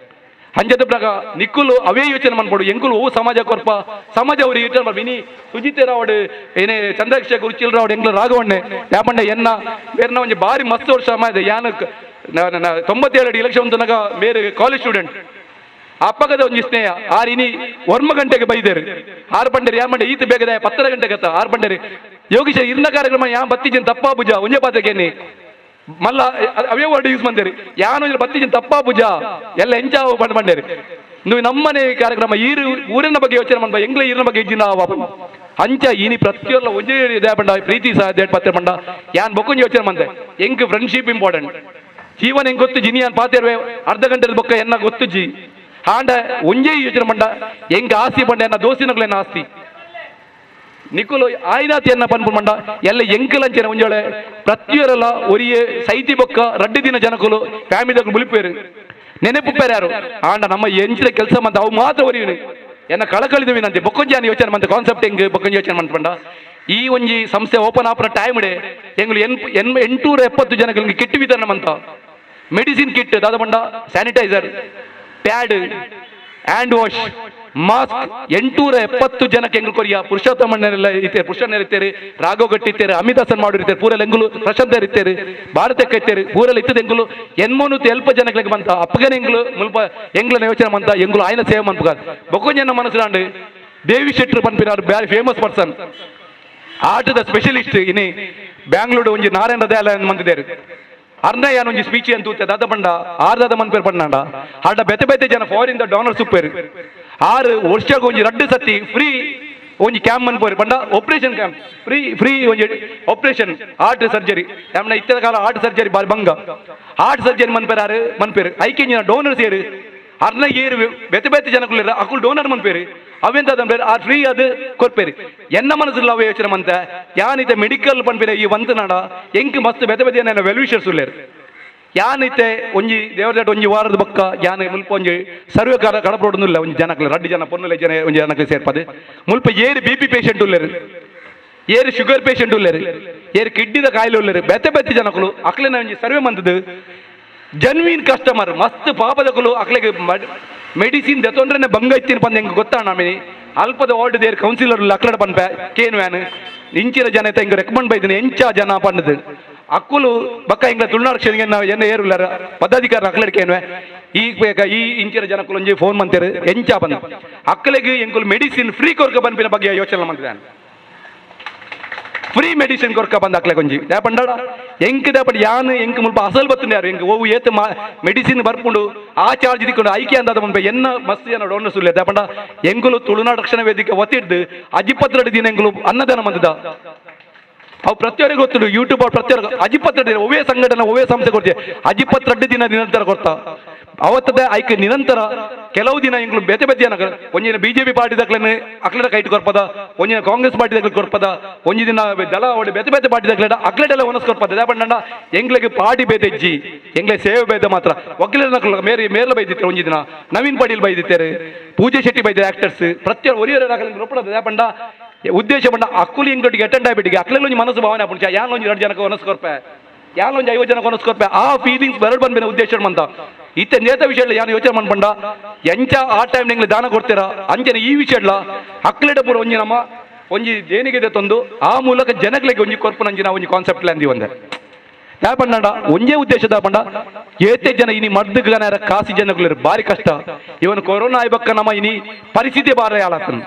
ಹಂಜದಪ್ರಾಗ ನಿಕ್ಕುಲು ಅವೇ ಯೋಚನೆ ಮಾಡ್ಬೋದು ಎಂಕುಲು ಓ ಸಮಾಜ ಕೊರ್ಪ ಸಮಾಜ ಅವ್ರು ಯೋಚನೆ ಮಾಡ್ಬೋದು ಇನಿ ಸುಜಿತೇರಾವಡ್ ಏನೇ ಚಂದ್ರಶೇಖರ್ ಉಚ್ಚಿಲ್ರಾವಡ್ ಎಂಗ್ಲು ರಾಘವಣ್ಣೆ ಯಾಪಂಡೆ ಎನ್ನ ಬೇರೆ ಒಂಜಿ ಬಾರಿ ಮಸ್ತ್ ವರ್ಷ ಸಮಾಜ ಯಾನ 97 ಇಲೆಕ್ಷನ್ ತನಕ ಬೇರೆ ಕಾಲೇಜ್ ಸ್ಟೂಡೆಂಟ್ ಅಪ್ಪಗದ ಒಂಜಿ ಸ್ನೇಹ ಆರಿನಿ ವರ್ಮ ಗಂಟೆಗೆ ಬೈದೇರು 6 ಪಂಡರಿ ಯಾ ಮಂಡೆ ಈತ ಬೇಗದ 10 ಗಂಟೆಗೆ 6 ಪಂಡರಿ ಯೋಗೀಶ ಇರ್ನ ಕಾರ್ಯಕ್ರಮ ಯಾ ಬತ್ತಿಜನ್ ತಪ್ಪಾ ಪೂಜ ಒಂಜೆ ಪಾತಕೇನಿ ಮಲ್ಲ ಅವೇ ವರ್ಡ್ ಯೂಸ್ ಮಾಡ್ದೇರಿ ಯಾನು ಬತ್ತಿಜನ್ ತಪ್ಪಾ ಪೂಜ ಎಲ್ಲ ಎಂಚಾವ ಬಂಡೇರಿ ನೀವು ನಮ್ಮನೆ ಕಾರ್ಯಕ್ರಮ ಊರಿನ ಬಗ್ಗೆ ಯೋಚನೆ ಮಾಡ್ಬ ಎಂಗ್ಲ ಈರಿನ ಬಗ್ಗೆ ಇಜ್ಜಿನ ಅಂಚ ಇನಿ ಪ್ರತಿಯೊಲ್ಲ ಒಂಜೇ ಇದೇ ಬಂಡ ಪ್ರೀತಿ ಸಹ ದೇಟ್ ಪತ್ತೆ ಬಂಡ ಯಾನ್ ಬೊಕ್ಕೊಂಜಿ ಯೋಚನೆ ಮಾಡ್ದೆ ಎಂಕ್ ಫ್ರೆಂಡ್ಶಿಪ್ ಇಂಪಾರ್ಟೆಂಟ್ ಜೀವನ ಹೆಂಗ್ ಗೊತ್ತು ಜಿನಿ ಯಾನ್ ಪಾತಿರ್ವೆ ಅರ್ಧ ಗಂಟೆ ಬೊಕ್ಕ ಎನ್ನ ಗೊತ್ತು ಜಿ ಆಂಡ ಒಂಜೇ ಯೋಚನೆ ಬಂಡ ಎಂಗ್ ಆಸ್ತಿ ಬಂಡ ಎನ್ನ ದೋಸ್ತಿನಗ್ಲೆನ್ನ ಆಸ್ತಿ ನಿಕ್ಕುಲು ಆಯ್ನಾತಿ ಎನ್ನ ಪನ್ಪು ಮಂಡ ಎಲ್ಲ ಎಂಕಲಂಚನೆ ಒಂಜೋಳೆ ಪ್ರತಿಯೊರೆಲ್ಲ ಒರಿಯೇ ಸೈತಿ ಬೊಕ್ಕ ರಡ್ಡಿ ದಿನ ಜನಕುಲು ಫ್ಯಾಮಿಲಿ ಮುಲಿಪೇರು ನೆನೆಪುಪ್ಪೇರು ಯಾರು ಆಂಡ ನಮ್ಮ ಎಂಚಿನ ಕೆಲಸ ಮಂತ ಅವು ಮಾತ್ರ ಒರಿಯುನು ಎನ್ನ ಕಳಕಳಿದವಿನಂತೆ ಬೊಕ್ಕೊಂಜಾನ ಯೋಚನೆ ಮಂತ ಕಾನ್ಸೆಪ್ಟ್ ಹೆಂಗ್ ಬೊಕ್ಕೊಂಜಿ ಯೋಚನೆ ಮಂತ್ಪಂಡ ಈ ಒಂಜಿ ಸಂಸ್ಥೆ ಓಪನ್ ಆಪನ ಟೈಮ್ ಡೆ ಎಂಗ್ಲು 870 ಜನಗಳಿಗೆ ಕಿಟ್ ವಿತರಣೆ ಮಂತ ಮೆಡಿಸಿನ್ ಕಿಟ್ ದಾದ ಬಂಡ sanitiser pad hand wash mask 870 ಜನಕ್ಕೆ ಎಂಗ್ಲು ಕೊರಿಯ ಪುರುಷೋತ್ತಮಣ್ಣರೆಲ್ಲ ಇರ್ತೇವೆ ಪುರುಷಣ್ಣರಿರ್ತೇವೆ ರಾಘವ್ ಗಟ್ಟಿ ಇರ್ತೇವೆ ಅಮಿತಾಸನ್ ಮಾಡಿರ್ತೇವೆ ಪೂರಲ್ಲಿ ಎಂಗುಲು ಪ್ರಶಾಂತ ಇರ್ತೇವೆ ಭಾರತಕ್ಕೆ ಇರ್ತೇವೆ ಪೂರಲ್ಲಿ ಇತ್ತದ ಎಂಗುಲು ಎನ್ಮೋನು ಎಲ್ಪ ಜನಗಳಿಗೆ ಬಂತ ಅಪ್ಪಗನ ಎಂಗ್ಲು ಮುಲ್ಪ ಎಂಗ್ಲನ ಯೋಚನೆ ಮಂತ ಎಂಗುಲು ಆಯ್ನ ಸೇವೆ ಮನ್ಪುಗ ಬೊಕ್ಕೊಂಜನ ಮನಸ್ಸಿನಾಂಡು ದೇವಿ ಶೆಟ್ರು ಪನ್ಪಿನ ಬ್ಯಾರಿ ಫೇಮಸ್ ಪರ್ಸನ್ ಆಟದ ಸ್ಪೆಷಲಿಸ್ಟ್ ಇನಿ ಬ್ಯಾಂಗ್ಳೂರು ಒಂಜಿ ನಾರಾಯಣ ದಯಾಲಯ ಮಂತಿದ್ದೇರು ಅರ್ನ ಯಾನ್ ಒಂಜಿ ಸ್ಪೀಚ್ ಅಂತ ದಾದ ಬಂಡ ಆರ್ದಾದ ಮನ್ಪೇರು ಪಣ್ಣಾಂಡ ಆಡ ಬೆತೆ ಬೆತೆ ಜನ ಫಾರಿನ್ ದ ಡಾನರ್ ಸುಪ್ಪೇರು 6 ವರ್ಷಕ್ಕೆ ಒಂಜಿ 2 ಸತಿ ಫ್ರೀ ಒಂಜಿ ಕ್ಯಾಂಪ್ ಮನ್ಪೋರು ಪಂಡ ಆಪರೇಷನ್ ಕ್ಯಾಂಪ್ ಫ್ರೀ ಒಂಜಿ ಆಪರೇಷನ್ ಹಾರ್ಟ್ ಸರ್ಜರಿ ನಮ್ಮನ ಇತ್ತದ ಕಾಲ ಹಾರ್ಟ್ ಸರ್ಜರಿ ಬಾರಿ ಬಂಗ ಹಾರ್ಟ್ ಸರ್ಜರಿ ಮನ್ಪೇರು ಐಕೆಂಜಿನ ಡೋನರ್ ಸೇರು ಅರ್ನ ಏರು ಬೆತೆ ಬೆತೆ ಜನಗಳು ಅಕುಲ್ ಡೋನರ್ ಮನ್ಪೇರು ಅವೆಂತ ಆ ಫ್ರೀ ಅದು ಕೊರ್ಪೇರಿ ಎನ್ನ ಮನಸ್ಸಿಲ್ಲ ಅವ ಯೋಚನೆ ಮಂತ ಯಾನಿತೆ ಮೆಡಿಕಲ್ ಪನ್ಪೇರೆ ಈ ವಂತ ನಾಡ ಎಂಕ್ ಮಸ್ತ್ ಬೆತೆ ಬೆತೆ ವೆಲ್ವಿಷರ್ಸ್ ಉಳ್ಳೇರು ಯಾನಿತೆ ಒಂಜಿ ದೇವರದಾಟ ಒಂಜಿ ವಾರದ ಬೊಕ್ಕ ಯಾನ್ ಮುಲ್ಪ ಒಂಜಿ ಸರ್ವೆ ಕಡಪಡೋದಿಲ್ಲ ಒಂಜಿ ಜನಕ್ಲೆ 2 ಜನ ಪೊನ್ನುಲೆ ಜನ ಒಂಜಿ ಜನಕ್ಲೆ ಸೇರ್ಪದೆ ಮುಲ್ಪ ಏರು BP ಪೇಷಂಟ್ ಉಳ್ಳೇರು ಏರು ಶುಗರ್ ಪೇಷಂಟ್ ಉಳ್ಳೇರು ಏರು ಕಿಡ್ನಿದ ಕಾಯಿಲೆ ಉಳ್ಳೇರು ಬೆತೆ ಬೆತೆ ಜನಕಲು ಅಕ್ಲೆನ ಒಂಜಿ ಸರ್ವೆ ಮಂತದ್ದು ಜನ್ವೀನ್ ಕಸ್ಟಮರ್ ಮಸ್ತ್ ಪಾಪದಕಲು ಅಕ್ಲೆಗೆ ಮೆಡಿಸಿನ್ ದೆತೊಂಡ್ರೆ ಬಂಗ ಇತ್ತೀನಿ ಪಂದ ಹೆಂಗೆ ಗೊತ್ತಾಣ ಆಮೇಲೆ ಅಲ್ಪದ ವಾರ್ಡ್ ದೇರ್ ಕೌನ್ಸಿಲರ್ ಅಕ್ಲಡ ಪನ್ಪೆ ಕೇನು ವ್ಯಾನ್ ಇಂಚಿನ ಜನ ಐತೆ ಹಿಂಗೆ ರೆಕಮೆಂಡ್ ಬೈದಿನಿ ಎಂಚ ಜನ ಪಣ್ಣದು ಅಕ್ಕುಲು ಬಕ್ಕ ಹಿಂಗೆ ತುಳುನಾಡು ಕ್ಷೇತ್ರ ನಾವು ಏನ ಏರುಲ್ಲಾರ ಪದಾಧಿಕಾರ ಅಕ್ಲಡ್ಕೇನ್ವೆ ಈ ಇಂಚಿನ ಜನಕ್ಕಲು ಒಂಜಿ ಫೋನ್ ಮಂತೇರು ಎಂಚ ಬಂದ ಅಕ್ಕಲಿಗೆ ಎಂಕುಲು ಮೆಡಿಸಿನ್ ಫ್ರೀ ಕೊರ್ಕ ಪನ್ಪಿನ ಬಗ್ಗೆ ಯೋಚನೆ ಮಾಡ್ತಿದ್ದಾನೆ ಫ್ರೀ ಮೆಡಿಸಿನ್ ಕೊರ್ಕ ಬಂದ ಅಕ್ಲೆ ಕೊಂಜಿ ಪಂಡಾಡ ಎಂಕ್ ದಾಪಡ್ ಯಾನ್ ಎಂಕ್ ಮುಲ್ಪ ಅಸಲ್ ಬತ್ತುಂಡು ಯಾರು ಎಂಕ್ ಓವು ಏತ್ ಮೆಡಿಸಿನ್ ಬರ್ಪುಂಡು ಆ ಚಾರ್ಜ್ ದಿಕ್ಕೊಂಡು ಐಕ್ಯ ಅಂದಾದ ಮುನ್ಪೆ ಎನ್ನ ಮಸ್ತ್ ಜನ ಡೋನ್ ಸುಳ್ಳೆ ದಾಪಂಡ ಎಂಗುಲು ತುಳುನಾಡು ರಕ್ಷಣಾ ವೇದಿಕೆ ಒತ್ತಿಡ್ದು 22 ದಿನ ಎಂಗುಲು ಅನ್ನದಾನ ಮಂದದ ಅವು ಪ್ರತಿಯೊರಿಗೆ ಗೊತ್ತಿಡು ಯೂಟ್ಯೂಬ್ ಅವ್ರು ಪ್ರತಿಯೊರ 22 ದಿನ ಒವೇ ಸಂಘಟನೆ ಒವೇ ಸಂಸ್ಥೆ ಕೊಡ್ತೀವಿ 22 ದಿನ ನಿರಂತರ ಕೊಡ್ತಾ ಅವತ್ತದ ಐಕ್ ನಿರಂತರ ಕೆಲವು ದಿನ ಎಂಗ್ಲು ಬೆತೆ ಬೆತೆ ಜನ ಒಂಜಿನ BJP ಪಾರ್ಟಿ ದಕ್ಲೇನೆ ಅಕ್ಲೆಡ ಕೈಟ್ ಕೊರ್ಪದ ಒಂಜಿನ ಕಾಂಗ್ರೆಸ್ ಪಾರ್ಟಿ ದಕ್ಲೆ ಕೊರ್ಪದ ಒಂಜಿ ದಿನ ದಳ ಒಡೆ ಬೆತೆ ಬೆತೆ ಪಾರ್ಟಿ ದಕ್ಲೆಡ ಅಕ್ಲೆಡೆಲ್ಲ ಒನಸ್ ಕೊರ್ಪದ ದಾಪಂಡ ಎಂಗ್ಲೆಗೆ ಪಾರ್ಟಿ ಬೇತೆ ಇಜ್ಜಿ ಎಂಗ್ಲೆ ಸೇವೆ ಬೇದ ಮಾತ್ರ ಒಕ್ಕಲಿನ ಮೇರ್ಲ ಬೈದಿತ್ತೇವೆ ಒಂಜಿ ದಿನ ನವೀನ್ ಪಾಟೀಲ್ ಬೈದಿತ್ತೇರೆ ಪೂಜೆ ಶೆಟ್ಟಿ ಬೈದ ಆಕ್ಟರ್ಸ್ ಪ್ರತಿಯೊಂದು ಒರಿಯರ ರೊಪ್ಪದ ದಾಪಂಡ ಉದ್ದೇಶ ಬಂಡ ಅಕ್ಕುಲಿ ಇಂಗ್ಲೊಟ್ಟಿಗೆ ಅಟೆಂಡ್ ಆಗ್ಬಿಟ್ಟಿಗೆ ಅಕ್ಲೆಲ್ಲ ಒಂಜಿ ಮನಸ್ಸು ಭಾವನೆ ಪುಂಚ ಯಾನ್ ಒಂಜಿ 2 ಜನಕ್ಕೆ ಒನಸ್ ಕೊರ್ಪೆ ಯಾನ್ ಒಂಜಿ 50 ಜನಕ್ಕೆ ಒನಸ್ ಕೊರ್ಪೆ ಆ ಫೀಲಿಂಗ್ಸ್ ಬರಡ್ ಬಂದ್ಬೇನೆ ಉದ್ದೇಶ ಮಂತ ಇತ್ತೆ ನೇತ ವಿಷಯ ಯಾನು ಯೋಚನೆ ಮಾಡ್ಬಂಡ ಎಂಚ ಆ ಟೈಮ್ ನಿಂಗ್ಲಿ ದಾನ ಕೊಡ್ತೀರ ಅಂಚನೆ ಈ ವಿಷಯಡ್ಲ ಅಕ್ಲೆಡ ಪೂರ ಒಂಜಿ ನಮ್ಮ ಒಂಜಿ ದೇನಿಗೆ ತಂದು ಆ ಮೂಲಕ ಜನಗಳಿಗೆ ಒಂಜಿ ಕೊರ್ಪನಂಜಿನ ಒಂಜಿ ಕಾನ್ಸೆಪ್ಟ್ ಅಂದಿ ಒಂದೆ ಯಾಪಂಡ ಒಂಜೇ ಉದ್ದೇಶದ ಪಂಡ ಏತೆ ಜನ ಇನಿ ಮರ್ದಗನ ಕಾಸಿ ಜನಗಳು ಬಾರಿ ಕಷ್ಟ ಇವನು ಕೊರೋನಾ ಆಯ್ಬಕ್ಕ ನಮ್ಮ ಇನಿ ಪರಿಸ್ಥಿತಿ ಬಾರ ಯಾಳತ್ತನ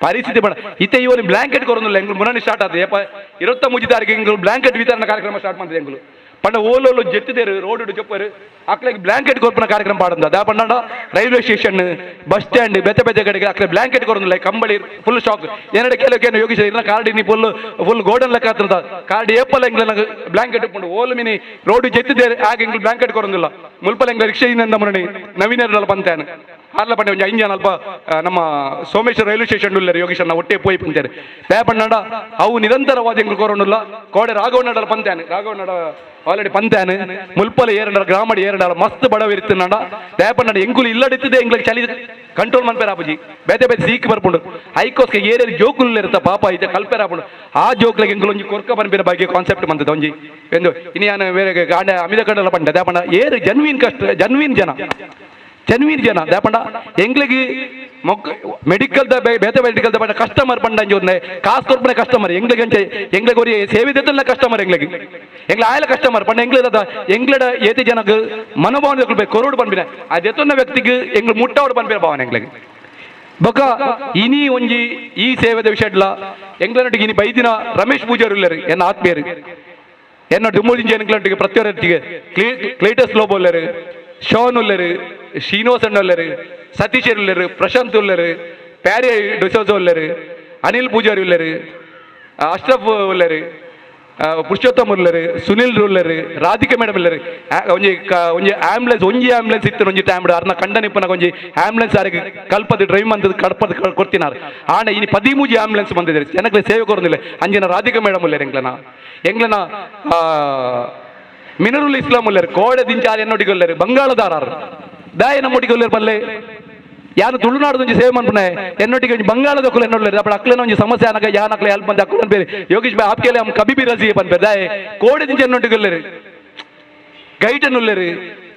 ಪರಿಸ್ಥಿತಿ ಬೇಡ ಇತ್ತೆ ಇವನು ಬ್ಲಾಂಕೆಟ್ ಕೊರೋದಿಲ್ಲ ಎಂಗ್ಳು ಮುನ್ನಣಿ ಸ್ಟಾರ್ಟ್ ಆದ 23 ತಾರೀಕು ಎಂಗ್ಳು ಬ್ಲಾಂಕೆಟ್ ವಿತರಣಾ ಕಾರ್ಯಕ್ರಮ ಸ್ಟಾರ್ಟ್ ಮಾಡಿದೆ ಎಂಗ್ಳು ಪಂಡ ಓಲೋಲು ಜೆತ್ತಿದೇರು ರೋಡ್ ಚೊಪ್ಪರು ಅಕ್ಲೆಗೆ ಬ್ಲಾಂಕೆಟ್ ಕೊರ್ಪನ ಕಾರ್ಯಕ್ರಮ ಪಾಡಂದ दा ಪಂಡ ರೈಲ್ವೆ ಸ್ಟೇಷನ್ ಬಸ್ ಸ್ಟ್ಯಾಂಡ್ ಬೆತೆ ಬೆತೆ ಕಡೆಗೆ ಅಕ್ಲೆ ಬ್ಲಾಂಕೆಟ್ ಕೊರೋದಿಲ್ಲ ಕಂಬಳಿ ಫುಲ್ ಶಾಕ್ ಏನಾಡ ಕೆಲವು ಯೋಗೀಶ ಇನ್ನ ಕಾರ್ಡಿ ನೀ ಫುಲ್ ಗೋಲ್ಡನ್ ಲೆಕ್ಕ ಹತ್ರ ಕಾರ್ಡಿ ಏಪಲ್ ಎಂಗ್ಲ ಬ್ಲಾಂಕೆಟ್ ಇಟ್ಕೊಂಡು ಓಲು ಮಿನಿ ರೋಡ್ ಜೆತ್ತಿದೇರು ಆಗ ಎಂಗ್ಳು ಬ್ಲಾಂಕೆಟ್ ಕೊರೋದಿಲ್ಲ ಮುಲ್ಪಲ್ ಎಂಗ್ಲ ರಿಕ್ಷೆಯಿಂದ ಮುರಣಿ ನವೀನರೆಲ್ಲ ಬಂತೇನೆ ಹಾರ್ಲ ಪಂಡೆ ಒಂಜಿ 5 ಜನ ಅಲ್ಪ ನಮ್ಮ ಸೋಮೇಶ್ವರ ರೈಲ್ವೆ ಸ್ಟೇಷನ್ ಉಳ್ಳೇರು ಯೋಗೀಶನ್ನ ಒಟ್ಟೆ ಪೋಯಿ ಪಂತೇರು ದಾಪಣ್ಣಾಡ ಅವು ನಿರಂತರವಾದ ಎಂಗ್ಳು ಕೊರೋನಿಲ್ಲ ಕೋಡೆ ರಾಘವಣ್ಣಡ ಪಂತೇನೆ ರಾಘವಣ್ಣಡ ಆಲ್ರೆಡಿ ಪಂತೇನೆ ಮುಲ್ಪಲ ಏರಂಡ ಗ್ರಾಮಡಿ ಏರಂಡ ಮಸ್ತ್ ಬಡವಿರ್ತಿನಾಡ ದಾಪಣ್ಣಡ ಎಂಗುಲು ಇಲ್ಲಡಿತ್ತಿದೆ ಎಂಗ್ಲಿಗೆ ಚಳಿ ಕಂಟ್ರೋಲ್ ಮನ್ಪೇರ ಆಪುಜಿ ಬೇತೆ ಬೇತೆ ಸೀಕ್ ಬರ್ಪುಂಡು ಐಕೋಸ್ಗೆ ಏರೇರಿ ಜೋಕುಲ್ ಇರ್ತ ಪಾಪ ಇದೆ ಕಲ್ಪೇರ ಆಪುಂಡು ಆ ಜೋಕ್ಲೆಗೆ ಎಂಗುಲು ಒಂಜಿ ಕೊರ್ಕ ಬನ್ಪಿನ ಬಗ್ಗೆ ಕಾನ್ಸೆಪ್ಟ್ ಬಂದದ ಒಂಜಿ ಎಂದು ಇನ್ನು ಬೇರೆ ಗಾಂಡ ಅಮಿದ ಕಡೆಲ್ಲ ಪಂಡ ದಾಪಣ್ಣ ಏರು ಜನ್ವೀನ್ ಕಷ್ಟ ಜನ್ವೀನ್ ಜನ ಜನ್ವೀನ್ ಜನ ದಾಪಂಡ ಎಂಗ್ಲಿಗೆ ಮೆಡಿಕಲ್ ಬೇತೆ ಮೆಡಿಕಲ್ ದ ಕಸ್ಟಮರ್ ಪಂಡ ಅಂಜೋರ್ನೆ ಕಾಸು ಕೊರ್ಪನೆ ಕಸ್ಟಮರ್ ಎಂಗ್ಲಿಗೆ ಅಂಚೆ ಎಂಗ್ಲಿಗೆ ಒರಿ ಸೇವೆ ದೆತ್ತಲ್ಲ ಕಸ್ಟಮರ್ ಎಂಗ್ಲಿಗೆ ಎಂಗ್ಲ ಆಯಲ ಕಸ್ಟಮರ್ ಪಂಡ ಎಂಗ್ಲದ ಎಂಗ್ಲಡ ಏತಿ ಜನಕ್ಕೆ ಮನೋಭಾವನೆ ಬೇಕು ಕೊರೋಡು ಪನ್ಬಿನ ಆ ದೆತ್ತೊನ್ನ ವ್ಯಕ್ತಿಗೆ ಎಂಗ್ಲು ಮುಟ್ಟವಡು ಪನ್ಬಿನ ಭಾವನೆ ಎಂಗ್ಲಿಗೆ ಬೊಕ ಇನಿ ಒಂಜಿ ಈ ಸೇವೆದ ವಿಷಯಡ್ಲ ಎಂಗ್ಲನೊಟ್ಟಿಗೆ ಇನಿ ಬೈದಿನ ರಮೇಶ್ ಪೂಜಾರಿ ಉಳ್ಳರು ಎನ್ನ ಆತ್ಮೀಯರು ಎನ್ನ ಡುಮ್ಮುದಿಂಜ ಎಂಗ್ಲನೊಟ್ಟಿಗೆ ಪ್ರತಿಯೊರೊಟ್ಟಿಗೆ ಕ್ಲೇಟಸ್ ಲೋಬ್ ಉಳ್ಳರು ಶೋನ್ ಉಳ್ಳರು ಶ್ರೀನಿವಾಸ್ ಅಣ್ಣ ಉಳ್ಳರು ಸತೀಶ್ ಉಳ್ಳರು ಪ್ರಶಾಂತ್ ಉಳ್ಳರು ಪ್ಯಾರಿ ಡಿಸೋಜ ಉಳ್ಳರು ಅನಿಲ್ ಪೂಜಾರಿ ಉಳ್ಳರು ಅಶ್ರಫ್ ಉಳ್ಳರು ಪುರುಷೋತ್ತಮ್ ಉಳ್ಳರು ಸುನಿಲ್ ಉಳ್ಳರು ರಾಧಿಕಾ ಮೇಡಮ್ ಉಳ್ಳರು ಒಂಜಿ ಆಂಬುಲೆನ್ಸ್ ಇತ್ತು ಒಂಜಿ ಟೈಮ್ ಅರ್ನ ಕಂಡನಿಪ್ಪನ ಒಂಜಿ ಆಂಬುಲೆನ್ಸ್ ಯಾರಿಗೆ ಕಲ್ಪದ ಡ್ರೈವ್ ಮಂತದ ಕಡ್ಪದ ಕೊಡ್ತಿನಾರ ಆಂಡ ಇನಿ 13 ಆಂಬುಲೆನ್ಸ್ ಬಂದಿದ್ದಾರೆ ಜನಕ್ಕೆ ಸೇವೆ ಕೊರೊಂದಿಲ್ಲ ಅಂಜಿನ ರಾಧಿಕಾ ಮೇಡಮ್ ಉಳ್ಳರು ಎಂಗ್ಲನ ಮಿನರುಲ್ ಇಸ್ಲಾಂ ಉಳ್ಳರು ಕೋಡೆ ದಿಂಚಾರಿ ಎನ್ನೊಟ್ಟಿಗೆ ಉಳ್ಳರು ಬಂಗಾಳದಾರರು ದಾಯ ನಮ್ಮೊಟ್ಟಿಗೆ ಉಳ್ಳರು ಬಲ್ಲೆ ಯಾನು ತುಳುನಾಡು ಒಂಜಿ ಸೇವೆ ಮನ್ಪುನೆ ಎನ್ನೊಟ್ಟಿಗೆ ಒಂಜಿ ಬಂಗಾಳದ ಕುಲ ಎನ್ನೊಳ್ಳರು ಅಪ್ಪ ಅಕ್ಲೇನ ಒಂಜಿ ಸಮಸ್ಯೆ ಆನಕ ಯಾನ್ ಅಕ್ಲೆ ಹೆಲ್ಪ್ ಮಂದಿ ಅಕ್ಕುಲನ್ ಬೇರೆ ಯೋಗೀಶ್ ಭಾಯ್ ಆಪ್ಕೆಲೆ ಹಮ್ ಕಬಿ ಬಿ ರಜಿ ಪನ್ಪೆ ದಾಯ ಕೋಡೆ ದಿಂಚ ಎನ್ನೊಟ್ಟಿಗೆ ಉಳ್ಳರು ಗೈಟನ್ ಉಳ್ಳರು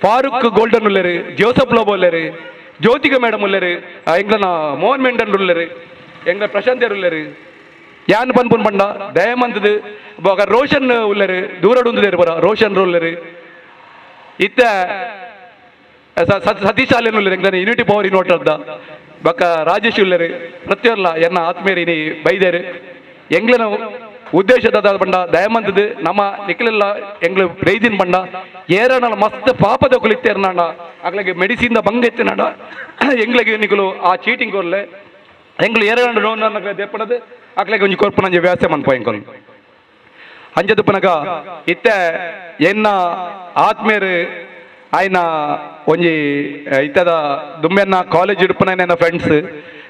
ಫಾರೂಕ್ ಗೋಲ್ಡನ್ ಉಳ್ಳರು ಜೋಸಫ್ ಲೋಬೋ ಉಳ್ಳರು ಜ್ಯೋತಿಕಾ ಮೇಡಮ್ ಉಳ್ಳರು ಎಂಗ್ಲನ ಮೋಹನ್ ಮೆಂಡನ್ ಉಳ್ಳರು ಎಂಗ್ಲ ಪ್ರಶಾಂತ್ ಉಳ್ಳರು ಯಾನ್ ಪನ್ಪುನ್ ಪಂಡ ದಯಮಂತದು ರೋಷನ್ ಉಳ್ಳರು ದೂರಡು ಉಂದು ಬರ ರೋಷನ್ ಉಳ್ಳರು ಇತ್ತ ಸತೀಶ್ ಆಲೆನ್ ಉಳ್ಳರು ಎಂಗ್ಲನ ಯೂನಿಟಿ ಪವರ್ ಇನ್ವರ್ಟರ್ದ ಬೊಕ ರಾಜೇಶ್ ಉಳ್ಳರು ಪ್ರತಿಯೊರ್ಲ ಎನ್ನ ಆತ್ಮೀಯರು ಇನಿ ಬೈದೇರು ಎಂಗ್ಲನ ಉದ್ದೇಶದ ಪಂಡ ದಯಮಂತದು ನಮ್ಮ ನಿಖಲೆಲ್ಲ ಎಂಗ್ಲು ಬೈದಿನ್ ಪಂಡ ಏರನಲ ಮಸ್ತ್ ಪಾಪದ ಕುಲಿತ್ತೇರ್ನಾಂಡ ಅಕ್ಲೆಗೆ ಮೆಡಿಸಿನ್ ದ ಬಂಗ ಎತ್ತಿನಾಂಡ ಎಂಗ್ಲಿಗೆ ನಿಖಲು ಆ ಚೀಟಿಂಗ್ ಕೊರ್ಲೆ ಎಂಗ್ಲು ಏರನ ನೋನ್ ದೆಪ್ಪಣದು ಅಕ್ಲೆಗೆ ಒಂಜಿ ಕೊರ್ಪುನ ವ್ಯವಸ್ಥೆ ಮನ್ಪೋ ಎಂಕೊಲ್ ಅಂಜದು ಪನಗ ಇತ್ತ ಎನ್ನ ಆತ್ಮೀಯರು ಆಯ್ನ ಒಂಜಿ ಇತ್ತದ ದುಂಬೆನ್ನ ಕಾಲೇಜ್ ಇಡುಪನ ನನ್ನ ಫ್ರೆಂಡ್ಸ್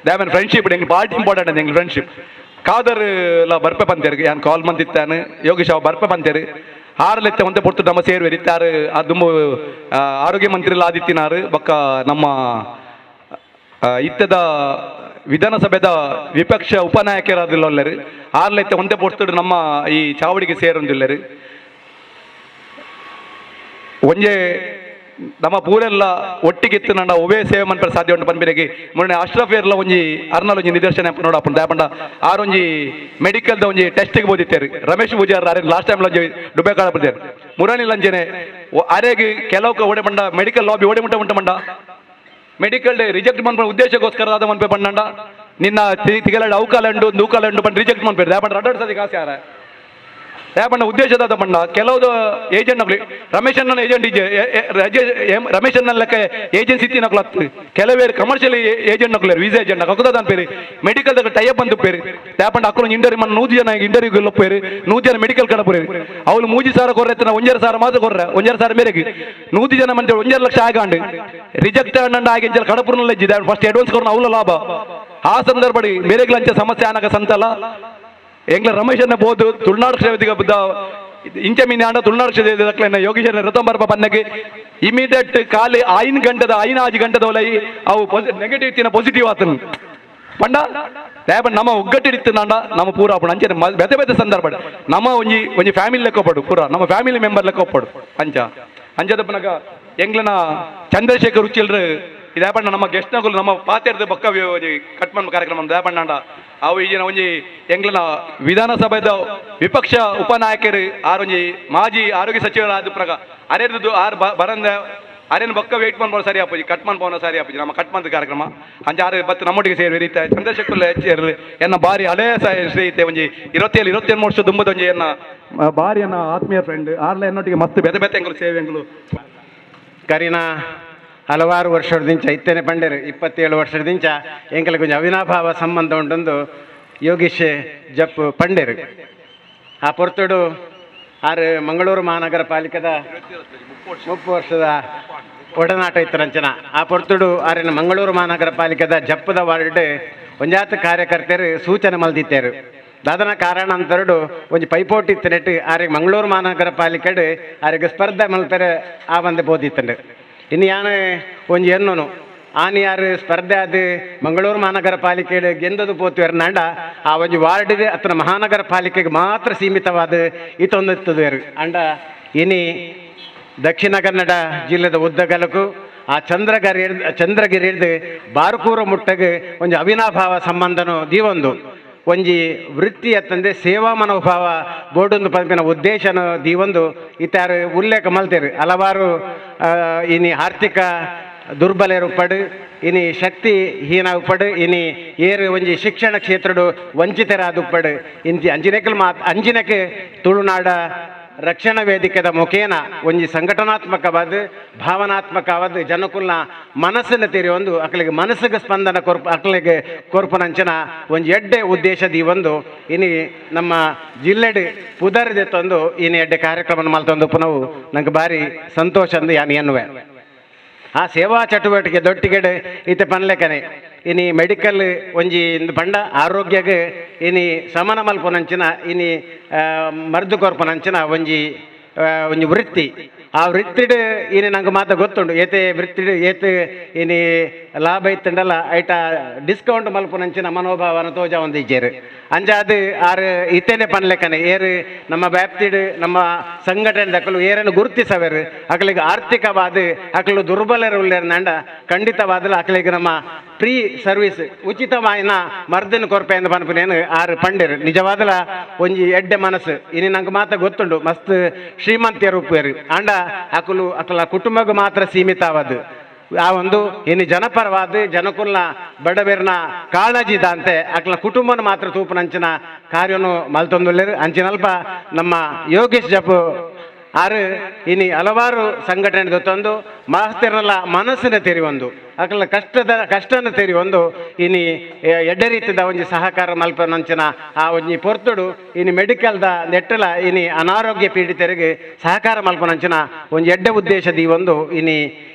ದಾಮನ್ ಫ್ರೆಂಡ್ಶಿಪ್ ಎಂಗ್ ಬಾರಿ ಇಂಪಾರ್ಟೆಂಟ್ ಅಂತ ಎಂಗ್ ಫ್ರೆಂಡ್ಶಿಪ್ ಕಾದರ್ ಲ ಬರ್ಪೆ ಪಂತೇರು ಯಾನ್ ಕಾಲ್ ಮಂದಿತ್ತಾನು ಯೋಗೀಶ್ ಅವ ಬರ್ಪೆ ಪಂತೇರು ಆರಲೆತ್ತ ಒಂತೆ ಪೊರ್ತು ನಮ್ಮ ಸೇರುವೆರು ಇತ್ತಾರು ಆ ದುಂಬು ಆರೋಗ್ಯ ಮಂತ್ರಿ ಆದಿತ್ಯನಾರು ಬೊಕ್ಕ ನಮ್ಮ ಇತ್ತದ ವಿಧಾನಸಭೆದ ವಿಪಕ್ಷ ಉಪನಾಯಕರಾದಿಲ್ಲರು ಆರ್ಲೆತ್ತ ಒಂದೇ ಪೊರ್ತುಡು ನಮ್ಮ ಈ ಚಾವಡಿಗೆ ಸೇರೊಂದಿಲ್ಲರು ಒಂಜೆ ನಮ್ಮ ಪೂರೆಲ್ಲ ಒಟ್ಟಿಗಿತ್ತು ನನ್ನ ಒವೇ ಸೇವೆ ಮನ್ಪರ ಸಾಧ್ಯ ಉಂಟು ಪನ್ಬಿರೆಗೆ ಮೊನ್ನೆ ಅಶ್ರಫ್ ಏರ್ಲ ಒಂಜಿ ಅರ್ನಲ್ ಒಂಜಿ ನಿದರ್ಶನ ನೋಡಪ್ಪ ದಾಪಂಡ ಆರೊಂಜಿ ಮೆಡಿಕಲ್ದ ಒಂಜಿ ಟೆಸ್ಟಿಗೆ ಬೋದಿತ್ತೇರು ರಮೇಶ್ ಪೂಜಾರ್ ಅರೆ ಲಾಸ್ಟ್ ಟೈಮ್ ಒಂಜಿ ಡುಬೆ ಕಾಳ ಬಿಡ್ತಾರೆ ಮುರಾನಿಲ್ ಅಂಜನೆ ಅರೆಗೆ ಕೆಲವು ಓಡೆ ಬಂಡ ಮೆಡಿಕಲ್ ಲಾಬಿ ಓಡೆ ಮುಟ್ಟ ಮಂಡ ಮೆಡಿಕಲ್ ರಿಜೆಕ್ಟ್ ಮನ್ಪ ಉದ್ದೇಶಕ್ಕೋಸ್ಕರ ಆದ ಮನ್ಪೆ ಪಂಡ ನಿನ್ನ ತಿಗಲ ಅವಕಾಲಂಡು ನೂಕಾಲಂಡು ಪಂಡ ರಿಜೆಕ್ಟ್ ಮನ್ಪೇರು ದಾಪಂಡ ರಡ್ಡು ಸದಿ ಕಾಸು ಯಾರ ದಾಪಂಡ ಉದ್ದೇಶದ ಪಂಡ ಕೆಲವು ಏಜೆಂಟ್ ರಮೇಶ್ ಅನ್ನ ಏಜೆಂಟ್ ರಮೇಶ್ ಅನ್ನ ಲೆಕ್ಕ ಏಜೆನ್ಸಿ ಇತ್ತಿ ನಕ್ಲತ್ತು ಕೆಲವೇರು ಕಮರ್ಷಿಯಲ್ ಏಜೆಂಟ್ ನಕ್ಲೇರು ವೀಸಾ ಏಜೆಂಟ್ ನಕ್ಕದ ಅನ್ಪೇರು ಮೆಡಿಕಲ್ ದಾಗ ಟೈಪ್ ಅಂತ ಪೇರು ದಾಪಂಡ ಅಕ್ಕಳು ಇಂಟರ್ವ್ಯೂ ಮನ್ 100 ಜನ ಇಂಟರ್ವ್ಯೂ ಲೊಪ್ಪೇರು 100 ಜನ ಮೆಡಿಕಲ್ ಕಡಪೇರು ಅವಳು 3 ಸಾವಿರ ಕೊರ್ರೆ 1 ಸಾವಿರ ಮಾತ್ರ ಕೊರ್ರೆ 1 ಸಾವಿರ ಮೇರೆಗೆ 100 ಜನ ಮಂದಿ 1 ಲಕ್ಷ ಆಗಾಂಡು ರಿಜೆಕ್ಟ್ ಅಣ್ಣ ಆಗಿ ಕಡಪುರ್ನಲ್ಲಿ ಇದ್ದಿದೆ ಫಸ್ಟ್ ಅಡ್ವಾನ್ಸ್ ಕೊರ್ನ ಅವಳ ಲಾಭ ಆ ಸಂದರ್ಭಡಿ ಮೇರೆಗೆ ಲಂಚ ಸಮಸ್ಯೆ ಆನಕ ಸಂತಲ್ಲ ಎಂಗ್ಲ ರಮೇಶ್ ಅನ್ನ ಬೋದು ತುಳುನಾಡು ಕ್ಷೇತ್ರಕ್ಕೆ ಬುದ್ಧ ಇಂಚ ಮೀನಿ ಆಂಡ ತುಳುನಾಡು ಕ್ಷೇತ್ರ ಯೋಗೀಶನ ರತಂಬರ್ಪ ಪನ್ನಗೆ ಇಮಿಡಿಯೇಟ್ ಕಾಲಿ ಐನ್ ಗಂಟದ 5 ಗಂಟದ ಒಲೈ ಅವು ನೆಗೆಟಿವ್ ತಿನ್ನ ಪಾಸಿಟಿವ್ ಆತನು ಪಂಡ ದಾಪಂಡ ನಮ್ಮ ಒಗ್ಗಟ್ಟಿಡಿತ್ತು ನಾಂಡ ನಮ್ಮ ಪೂರ ಪುಣ ಅಂಚೆ ಬೆತೆ ಬೆತೆ ಸಂದರ್ಭ ನಮ್ಮ ಒಂಜಿ ಫ್ಯಾಮಿಲಿ ಲೆಕ್ಕ ಪಡು ಪೂರ ನಮ್ಮ ಫ್ಯಾಮಿಲಿ ಮೆಂಬರ್ ಲೆಕ್ಕ ಪಡು ಅಂಚದ ಪನಗ ಎಂಗ್ಲನ ಚಂದ್ರಶೇಖರ್ ಉಚ್ಚಿಲ್ರು ಇದಾಪಣ್ಣ ನಮ್ಮ ಗೆಸ್ಟ್ ನಗಲು ನಮ್ಮ ಪಾತ್ರದ ಬಕ್ಕ ಕಟ್ಮನ್ ಕಾರ್ಯಕ್ರಮ ದಾಪಣ್ಣ ಅವು ಈಜಿನ ಒಂಜಿ ಎಂಗ್ಲನ ವಿಧಾನಸಭೆದ ವಿಪಕ್ಷ ಉಪನಾಯಕರು ಆರೊಂಜಿ ಮಾಜಿ ಆರೋಗ್ಯ ಸಚಿವರಾದ ಪ್ರಗ ಅರೆದು ಆರು ಬರಂದ ಅರೇನು ಬಕ್ಕ ವೇಟ್ ಮಾಡ್ಬೋದು ಸರಿ ಆಪೋಜಿ ಕಟ್ಮನ್ ಪವನ ಸರಿ ಆಪೋಜಿ ನಮ್ಮ ಕಟ್ಮಂದ ಕಾರ್ಯಕ್ರಮ ಅಂಚೆ ಆರು ಬತ್ತು ನಮ್ಮೊಟ್ಟಿಗೆ ಸೇರಿ ಚಂದ್ರಶೇಖರ್ ಹೆಚ್ಚೇರು ಎನ್ನ ಬಾರಿ ಹಳೆಯ ಸ್ನೇಹಿತೆ ಒಂಜಿ 27 ವರ್ಷ ದುಂಬದ ಒಂಜಿ ಎನ್ನ ಬಾರಿ ಎನ್ನ ಆತ್ಮೀಯ ಫ್ರೆಂಡ್ ಆರ್ಲ ಎನ್ನೊಟ್ಟಿಗೆ ಮಸ್ತ್ ಬೆತೆ ಬೆತೆ ಎಂಗಳು ಸೇವೆ ಎಂಗಳು ಕರಿನ ಹಲವಾರು ವರ್ಷದಿಂದ ಇತ್ತೇನೆ ಪಂಡೇರು 27 ವರ್ಷದಿಂದ ಎಂಕಲಿಗೆ ಕೊಂಚ ಅವಿನಾಭಾವ ಸಂಬಂಧ ಉಂಟೊಂದು ಯೋಗೀಶ್ ಜಪ್ ಪಂಡೇರು ಆ ಪೊರ್ತುಡು ಆರು ಮಂಗಳೂರು ಮಹಾನಗರ ಪಾಲಿಕೆದ 30 ವರ್ಷದ ಒಡನಾಟ ಇತ್ತರಂಚನ ಆ ಪೊರ್ತುಡು ಆರಿನ ಮಂಗಳೂರು ಮಹಾನಗರ ಪಾಲಿಕೆದ ಜಪ್ಪದ ವಾರ್ಡ್ ಒಂಜಾತ ಕಾರ್ಯಕರ್ತರು ಸೂಚನೆ ಮಲ್ದಿತ್ತೇರು ದಾದನ ಕಾರಣಾಂತರಡು ಒಂಜಿ ಪೈಪೋಟಿ ಇತ್ತನೆಟ್ಟು ಆರಿಗೆ ಮಂಗಳೂರು ಮಹಾನಗರ ಪಾಲಿಕೆಡು ಆರಿಗೆ ಸ್ಪರ್ಧೆ ಮಲ್ಪೆರೆ ಆ ಬಂದೆ ಬೋದಿತ್ತಂಡು ಇನ್ನು ಯಾನು ಒಂಜಿ ಎನ್ನೋನು ಆನೆ ಯಾರು ಸ್ಪರ್ಧೆ ಅದು ಮಂಗಳೂರು ಮಹಾನಗರ ಪಾಲಿಕೆ ಗೆಂದದು ಪೋತುವೇರು ನಾಂಡ ಆ ಒಂಜಿ ವಾರ್ಡ್ ಅತನ ಮಹಾನಗರ ಪಾಲಿಕೆಗೆ ಮಾತ್ರ ಸೀಮಿತವಾದ ಇತ್ತೊಂದು ಅಂಡ ಇನಿ ದಕ್ಷಿಣ ಕನ್ನಡ ಜಿಲ್ಲೆದ ಉದ್ದಗಲಕ್ಕೂ ಆ ಚಂದ್ರಗಿರಿ ಹಿಡ್ದು ಬಾರ್ಕೂರ ಮುಟ್ಟಗೆ ಒಂದು ಅವಿನಾಭಾವ ಸಂಬಂಧನು ದೀವೊಂದು ಒಂಜಿ ವೃತ್ತಿ ಅತ್ತಂದೆ ಸೇವಾ ಮನೋಭಾವ ಬೋಡೊಂದು ಪಂಪಿನ ಉದ್ದೇಶನ ದೀವೊಂದು ಇತ್ತಾರು ಉಲ್ಲೇಖ ಮಲ್ತೇರು ಹಲವಾರು ಇನಿ ಆರ್ಥಿಕ ದುರ್ಬಲರು ಉಪ್ಪಡು ಇನಿ ಶಕ್ತಿ ಹೀನ ಉಪ್ಪಡು ಇನಿ ಏರು ಒಂಜಿ ಶಿಕ್ಷಣ ಕ್ಷೇತ್ರಡು ವಂಚಿತರಾದ ಉಪ್ಪಡು ಇಂತಿ ಅಂಜಿನಕ್ಕೆ ತುಳುನಾಡ ರಕ್ಷಣಾ ವೇದಿಕೆದ ಮುಖೇನ ಒಂಜಿ ಸಂಘಟನಾತ್ಮಕವಾದ ಭಾವನಾತ್ಮಕವಾದ ಜನಕುಲ್ನ ಮನಸ್ಸನ್ನು ತೆರಿ ಒಂದು ಅಕ್ಲಿಗೆ ಮನಸ್ಸಿಗೆ ಸ್ಪಂದನ ಅಕ್ಲಿಗೆ ಕೊರ್ಪುನಂಚಿನ ಒಂಜಿ ಎಡ್ಡೆ ಉದ್ದೇಶದ ಈ ಒಂದು ಇನಿ ನಮ್ಮ ಜಿಲ್ಲೆಡ್ ಪುದರ್ದೆತ್ತೊಂದು ಇನಿ ಎಡ್ಡೆ ಕಾರ್ಯಕ್ರಮ ಮಲ್ತೊಂದು ಪುನವು ನಂಗೆ ಭಾರಿ ಸಂತೋಷ ಅಂದು ಯಾನು ಎನ್ನುವೆ ಆ ಸೇವಾ ಚಟುವಟಿಕೆ ದೊಟ್ಟಿಗೆಡೆ ಈತ ಪನ್ಲೆಕನೆ ಇನಿ ಮೆಡಿಕಲ್ ಒಂಜಿ ಪಂಡ ಆರೋಗ್ಯಗೆ ಇನಿ ಸಮನ ಮಲ್ಪುನಂಚಿನ ಇನಿ ಮರ್ದು ಕೊರ್ಪುನಂಚಿನ ಒಂಜಿ ವೃತ್ತಿ ಆ ವೃತ್ತಿಡ್ ಇನಿ ನಂಗೆ ಮಾತ ಗೊತ್ತುಂಡು ಏತೆ ವೃತ್ತಿಡ್ ಏತೆ ಇನಿ ಲಾಭ ಇತ್ತಂಡಲ್ಲ ಐಟ ಡಿಸ್ಕೌಂಟ್ ಮಲ್ಪುನಂಚಿನ ಮನೋಭಾವನ ತೋಜ ಒಂದಿಜ್ಜೇರು ಅಂಜಾದು ಆರು ಇತ್ತೇನೆ ಪನ್ಲೆಕ್ಕನೆ ಏರು ನಮ್ಮ ವ್ಯಾಪ್ತಿಡ್ ನಮ್ಮ ಸಂಘಟನೆ ಅಕಲು ಏರನ್ನು ಗುರುತಿಸವೇರು ಅಕಲಿಗೆ ಆರ್ಥಿಕವಾದ ಅಕಲು ದುರ್ಬಲರು ಉಳ್ಳೇರ್ನಂಡ ಖಂಡಿತವಾದಲು ಅಕಲಿಗೆ ನಮ್ಮ ಫ್ರೀ ಸರ್ವಿಸ್ ಉಚಿತವಾಯಿನ ಮರ್ದಿನ ಕೊರ್ಪೆ ಎಂದು ಪನ್ಪುನೇನು ಆರು ಪಂಡಿರು ನಿಜವಾದಲ ಒಂಜಿ ಎಡ್ಡೆ ಮನಸ್ಸು ಇನಿ ನಂಗೆ ಮಾತ ಗೊತ್ತುಂಡು ಮಸ್ತ್ ಶ್ರೀಮಂತಿಯರು ಉಪ್ಪೇರು ಅಂಡ ಅಕಲ ಕುಟುಂಬಕ್ಕೆ ಮಾತ್ರ ಸೀಮಿತ ಆವದು ಆ ಒಂದು ಇನ್ನು ಜನಪರವಾದ ಜನಕುಲ್ನ ಬಡಬೇರ್ನ ಕಾಳಜಿದ ಅಂತೆ ಅಕ್ಲ ಕುಟುಂಬನ ಮಾತ್ರ ತೂಪನಂಚಿನ ಕಾರ್ಯನು ಮಲ್ತೊಂದುಲ್ಲೇರು ಅಂಚಿನಲ್ಪ ನಮ್ಮ ಯೋಗೇಶ್ ಜಪ್ಪು ಆರು ಇನಿ ಹಲವಾರು ಸಂಘಟನೆ ತಂದು ಮಾಸ್ತಿರಲ್ಲ ಮನಸ್ಸಿನ ತೆರಿ ಒಂದು ಅಕಲ ಕಷ್ಟನ ತೆರಿ ಒಂದು ಇನಿ ಎಡ್ಡೆ ರೀತಿದ ಒಂಜಿ ಸಹಕಾರ ಮಲ್ಪನಂಚಿನ ಆ ಒಂಜಿ ಪೊರ್ತುಡು ಇನಿ ಮೆಡಿಕಲ್ದ ನೆಟ್ಟಲ ಇನಿ ಅನಾರೋಗ್ಯ ಪೀಡಿತರಿಗೆ ಸಹಕಾರ ಮಲ್ಪನಂಚಿನ ಒಂಜಿ ಎಡ್ಡೆ ಉದ್ದೇಶದ ಈ ಒಂದು ಇನಿ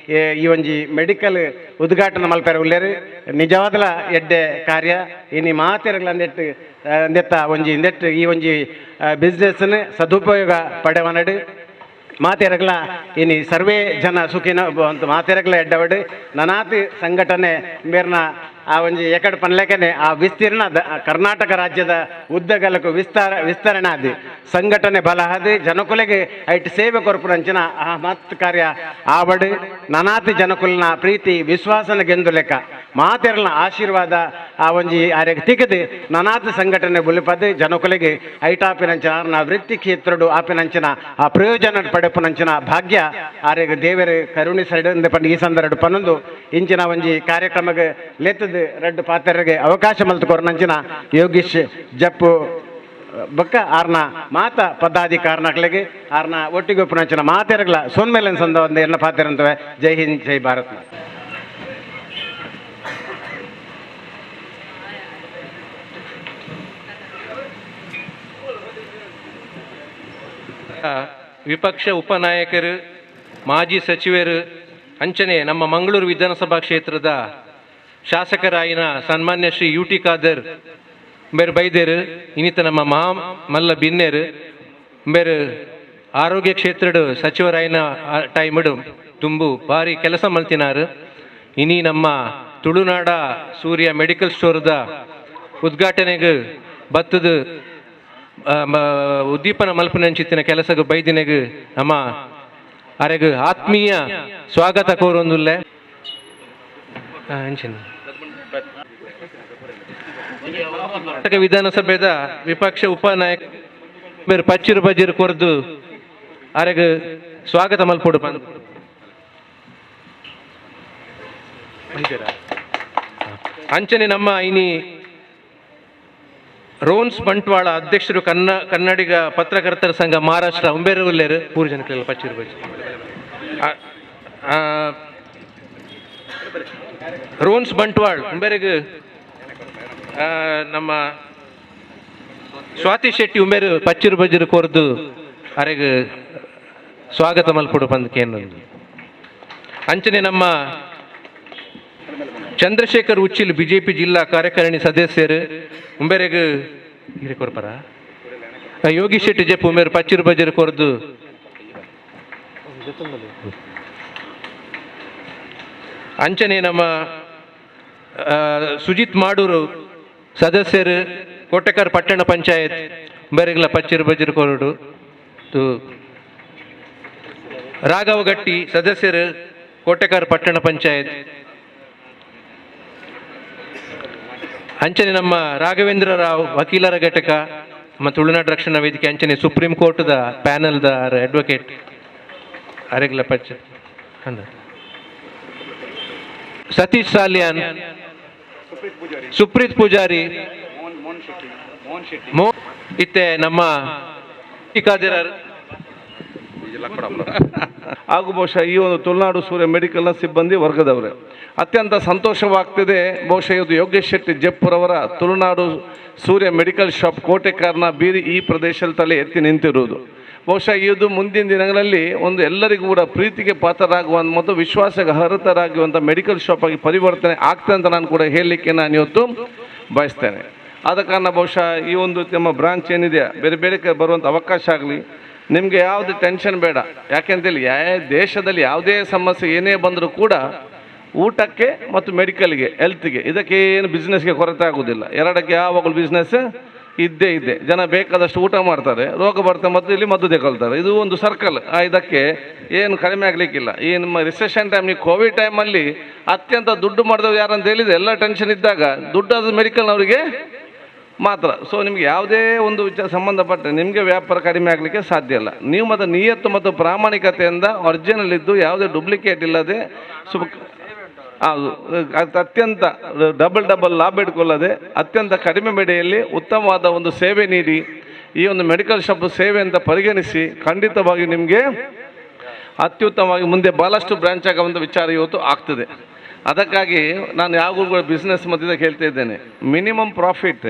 ಈ ಒಂಜಿ ಮೆಡಿಕಲ್ ಉದ್ಘಾಟನೆ ಮಲ್ಪೆರ ಉಳ್ಳೇರು ನಿಜವಾದಲ ಎಡ್ಡೆ ಕಾರ್ಯ ಇನಿ ಮಾತೆರಗಳ ನೆತ್ತ ಒಂಜಿ ನೆಟ್ಟು ಈ ಒಂಜಿ ಬಿಸ್ನೆಸ್ನ ಸದುಪಯೋಗ ಪಡೆವನಡು ಮಾತೆರಗಲ ಇನಿ ಸರ್ವೇ ಜನ ಸುಖಿನ ಅಂತ ಮಾತೆರಗಲ ಎಡ್ಡವಡು ನನಾತಿ ಸಂಘಟನೆ ಮೇರ್ನ ಆ ಒಂಜಿ ಎಕಡೆ ಪನ್ಲೆಕನೆ ಆ ವಿಸ್ತೀರ್ಣ ಕರ್ನಾಟಕ ರಾಜ್ಯದ ಉದ್ದಗಲಕ್ಕೂ ವಿಸ್ತರಣೆ ಆದಿ ಸಂಘಟನೆ ಬಲ ಆದಿ ಜನಕುಲೆಗೆ ಐಟ್ ಸೇವೆ ಕೊರ್ಪುರಂಚಿನ ಆ ಮತ್ ಕಾರ್ಯ ಆವಡು ನನಾತಿ ಜನಕುಲ್ನ ಪ್ರೀತಿ ವಿಶ್ವಾಸನ ಗೆಂದು ಲೆಕ್ಕ ಮಾತೆರಲ್ನ ಆಶೀರ್ವಾದ ಆ ಒಂಜಿ ಆರೆಗೆ ತಿಕ್ಕದು ನನಾತಿ ಸಂಘಟನೆ ಬುಲಿಪದು ಜನಕುಲೆಗೆ ಐಟಾಪಿನಂಚಿನ ಆರ್ನ ವೃತ್ತಿ ಕ್ಷೇತ್ರಡು ಆಪಿನಂಚಿನ ಆ ಪ್ರಯೋಜನ ಪಡೆಪುನಂಚಿನ ಭಾಗ್ಯ ಆರೆಗೆ ದೇವರ ಕರುಣಿಸಡು ಎಂದು ಪಂಡು ಈ ಸಂದರ್ಭ ಪನ್ನೊಂದು ಇಂಚಿನ ಒಂಜಿ ಕಾರ್ಯಕ್ರಮಕ್ಕೆ ಲೆತ್ತದು ರಡ್ಡು ಪಾತ್ರರಿಗೆ ಅವಕಾಶ ಮಲ್ತುಕೊರ್ನಂಚಿನ ಯೋಗೀಶ್ ಜಪ್ಪು ಬೊಕ್ಕ ಆರ್ನ ಮಾತ ಪದಾಧಿಕಾರನಗಳಿಗೆ ಆರ್ನ ಒಟ್ಟಿಗೆ ಒಪ್ಪುನಂಚಿನ ಮಾತೆರಗಳ ಸೋನ್ಮೇಲನ್ ಸಂದ ಒಂದು ಎಲ್ಲ ಪಾತ್ರಂತವೆ ಜೈ ಹಿಂದ್ ಜೈ ಭಾರತ್. ವಿಪಕ್ಷ ಉಪನಾಯಕರು ಮಾಜಿ ಸಚಿವರು ಅಂಚನೆ ನಮ್ಮ ಮಂಗಳೂರು ವಿಧಾನಸಭಾ ಕ್ಷೇತ್ರದ ಶಾಸಕರಾಯಿನ ಸನ್ಮಾನ್ಯ ಶ್ರೀ ಯು ಟಿ ಖಾದರ್ ಬೇರೆ ಬೈದೇರು ಇನ್ನಿತ ನಮ್ಮ ಮಲ್ಲ ಬಿನ್ನೇರು ಬೇರೆ ಆರೋಗ್ಯ ಕ್ಷೇತ್ರಡು ಸಚಿವರಾಯಿನ ಟೈಮಡು ತುಂಬು ಭಾರಿ ಕೆಲಸ ಮಲ್ತಿನಾರು ಇನಿ ನಮ್ಮ ತುಳುನಾಡ ಸೂರ್ಯ ಮೆಡಿಕಲ್ ಸ್ಟೋರ್ದ ಉದ್ಘಾಟನೆಗೆ ಬತ್ತದ ಉದ್ದೀಪನ ಮಲ್ಪನಂಚಿತ್ತಿನ ಕೆಲಸಕ್ಕೆ ಬೈದಿನೆಗೆ ನಮ್ಮ ಅರೆಗೆ ಆತ್ಮೀಯ ಸ್ವಾಗತ ಕೋರೊಂದುಲ್ಲೆ ಕರ್ನಾಟಕ ವಿಧಾನಸಭೆದ ವಿಪಕ್ಷ ಉಪನಾಯಕ ಬೇರೆ ಪಚ್ಚಿರು ಬಜ್ಜಿರು ಕೊರ್ದು ಅರೆಗೆ ಸ್ವಾಗತ ಮಲ್ಪೊಡು ಬಂದು ಅಂಚನೆ ನಮ್ಮ ಇನಿ ರೋನ್ಸ್ ಬಂಟ್ವಾಳ ಅಧ್ಯಕ್ಷರು ಕನ್ನಡಿಗ ಪತ್ರಕರ್ತರ ಸಂಘ ಮಹಾರಾಷ್ಟ್ರ ಉಂಬೇರು ಉಲ್ಲೇರು ಮೂರು ಜನಕ್ಕೆಲ್ಲ ಪಚ್ಚಿರು ಬಜ್ಜಿ ರೋನ್ಸ್ ಬಂಟ್ವಾಳ್ ಉಂಬೇರಿಗೆ ನಮ್ಮ ಸ್ವಾತಿ ಶೆಟ್ಟಿ ಉಂಬೇರು ಪಚ್ಚಿರು ಬಜ್ಜಿರು ಕೊರ್ದು ಅರೆಗೆ ಸ್ವಾಗತ ಮಲ್ಪೊಡು ಬಂದಕೇನು ಅಂಚನೆ ನಮ್ಮ ಚಂದ್ರಶೇಖರ್ ಉಚ್ಚಿಲ್ ಬಿಜೆಪಿ ಜಿಲ್ಲಾ ಕಾರ್ಯಕಾರಿಣಿ ಸದಸ್ಯರು ಉಂಬೇರೆಗೆ ಕೊರ್ಪರ ಯೋಗಿ ಶೆಟ್ಟಿ ಜಪ್ ಉಂಬೇರು ಪಚ್ಚಿರು ಬಜ್ಜಿರು ಕೊರ್ದು ಅಂಚನೆ ನಮ್ಮ ಸುಜಿತ್ ಮಾಡೂರು ಸದಸ್ಯರು ಕೋಟೆಕರ್ ಪಟ್ಟಣ ಪಂಚಾಯತ್ ಬೇರೆಗಳ ಪಚ್ಚಿರು ಬಜ್ಜಿರು ಕೊರಡು ರಾಘವ ಗಟ್ಟಿ ಸದಸ್ಯರು ಕೋಟೆಕಾರ್ ಪಟ್ಟಣ ಪಂಚಾಯತ್ ಅಂಚನೆ ನಮ್ಮ ರಾಘವೇಂದ್ರ ರಾವ್ ವಕೀಲರ ಘಟಕ ನಮ್ಮ ತುಳುನಾಡು ರಕ್ಷಣಾ ವೇದಿಕೆ ಅಂಚನೆ ಸುಪ್ರೀಂ ಕೋರ್ಟ್ದ ಪ್ಯಾನಲ್ದ ಅಡ್ವೊಕೇಟ್ ಅರೆಗ್ಲ ಪಂಚ ಸತೀಶ್ ಸಾಲಿಯಾನ್ ಸುಪ್ರೀತ್ ಪೂಜಾರಿ ಇತ್ತೆ ನಮ್ಮ ಕಾದಿರರ್ ಹಾಗೂ ಬಹುಶಃ ಈ ಒಂದು ತುಳುನಾಡು ಸೂರ್ಯ ಮೆಡಿಕಲ್ನ ಸಿಬ್ಬಂದಿ ವರ್ಗದವರೇ ಅತ್ಯಂತ ಸಂತೋಷವಾಗ್ತಿದೆ. ಬಹುಶಃ ಇದು ಯೋಗೇಶ್ ಶೆಟ್ಟಿ ಜಪ್ಪುರವರ ತುಳುನಾಡು ಸೂರ್ಯ ಮೆಡಿಕಲ್ ಶಾಪ್ ಕೋಟೆಕಾರ್ನ ಬೀದಿ ಈ ಪ್ರದೇಶದಲ್ಲಿ ತಲೆ ಎತ್ತಿ ನಿಂತಿರುವುದು. ಬಹುಶಃ ಇದು ಮುಂದಿನ ದಿನಗಳಲ್ಲಿ ಒಂದು ಎಲ್ಲರಿಗೂ ಕೂಡ ಪ್ರೀತಿಗೆ ಪಾತ್ರರಾಗುವಂಥ ಮತ್ತು ವಿಶ್ವಾಸಕ್ಕೆ ಅರ್ಹರಾಗುವಂಥ ಮೆಡಿಕಲ್ ಶಾಪ್ ಆಗಿ ಪರಿವರ್ತನೆ ಆಗ್ತದೆ ಅಂತ ನಾನು ಕೂಡ ಹೇಳಲಿಕ್ಕೆ ನಾನು ಇವತ್ತು ಬಯಸ್ತೇನೆ. ಆದ ಕಾರಣ ಬಹುಶಃ ಈ ಒಂದು ನಮ್ಮ ಬ್ರಾಂಚ್ ಏನಿದೆ ಬೇರೆ ಬೇರೆ ಬರುವಂಥ ಅವಕಾಶ ಆಗಲಿ, ನಿಮಗೆ ಯಾವುದೇ ಟೆನ್ಷನ್ ಬೇಡ. ಯಾಕೆಂತೇಳಿ ದೇಶದಲ್ಲಿ ಯಾವುದೇ ಸಮಸ್ಯೆ ಏನೇ ಬಂದರೂ ಕೂಡ ಊಟಕ್ಕೆ ಮತ್ತು ಮೆಡಿಕಲ್ಗೆ ಹೆಲ್ತ್ಗೆ ಇದಕ್ಕೆ ಏನು ಬಿಸ್ನೆಸ್ಗೆ ಕೊರತೆ ಆಗೋದಿಲ್ಲ. ಎರಡಕ್ಕೆ ಯಾವಾಗಲೂ ಬಿಸ್ನೆಸ್ ಇದ್ದೇ ಇದೆ. ಜನ ಬೇಕಾದಷ್ಟು ಊಟ ಮಾಡ್ತಾರೆ, ರೋಗ ಬರ್ತದೆ ಮತ್ತು ಇಲ್ಲಿ ಮದ್ದು ತೆಗೊಳ್ತಾರೆ. ಇದು ಒಂದು ಸರ್ಕಲ್. ಇದಕ್ಕೆ ಏನು ಕಡಿಮೆ ಆಗಲಿಕ್ಕಿಲ್ಲ. ಈ ನಮ್ಮ ರಿಸೆಷನ್ ಟೈಮ್, ಈ ಕೋವಿಡ್ ಟೈಮಲ್ಲಿ ಅತ್ಯಂತ ದುಡ್ಡು ಮಾಡಿದವರು ಯಾರಂತ ಹೇಳಿದರೆ ಎಲ್ಲ ಟೆನ್ಷನ್ ಇದ್ದಾಗ ದುಡ್ಡಾದ ಮೆಡಿಕಲ್ನವರಿಗೆ ಮಾತ್ರ. ಸೊ ನಿಮಗೆ ಯಾವುದೇ ಒಂದು ಸಂಬಂಧಪಟ್ಟ ನಿಮಗೆ ವ್ಯಾಪಾರ ಕಡಿಮೆ ಆಗಲಿಕ್ಕೆ ಸಾಧ್ಯ ಇಲ್ಲ. ನೀವು ಮತ್ತು ನಿಯತ್ತು ಮತ್ತು ಪ್ರಾಮಾಣಿಕತೆಯಿಂದ ಒರಿಜಿನಲ್ ಇದ್ದು ಯಾವುದೇ ಡೂಪ್ಲಿಕೇಟ್ ಇಲ್ಲದೆ ಹೌದು ಅತ್ಯಂತ ಡಬಲ್ ಲಾಭ ಇಟ್ಕೊಳ್ಳದೆ ಅತ್ಯಂತ ಕಡಿಮೆ ಬೆಲೆಯಲ್ಲಿ ಉತ್ತಮವಾದ ಒಂದು ಸೇವೆ ನೀಡಿ ಈ ಒಂದು ಮೆಡಿಕಲ್ ಶಾಪ್ ಸೇವೆ ಅಂತ ಪರಿಗಣಿಸಿ ಖಂಡಿತವಾಗಿ ನಿಮಗೆ ಅತ್ಯುತ್ತಮವಾಗಿ ಮುಂದೆ ಭಾಳಷ್ಟು ಬ್ರಾಂಚ್ ಆಗುವಂಥ ವಿಚಾರ ಇವತ್ತು ಆಗ್ತದೆ. ಅದಕ್ಕಾಗಿ ನಾನು ಯಾವಾಗಲೂ ಕೂಡ ಬಿಸ್ನೆಸ್ ಮಧ್ಯದಾಗ ಹೇಳ್ತಾ ಇದ್ದೇನೆ, minimum profit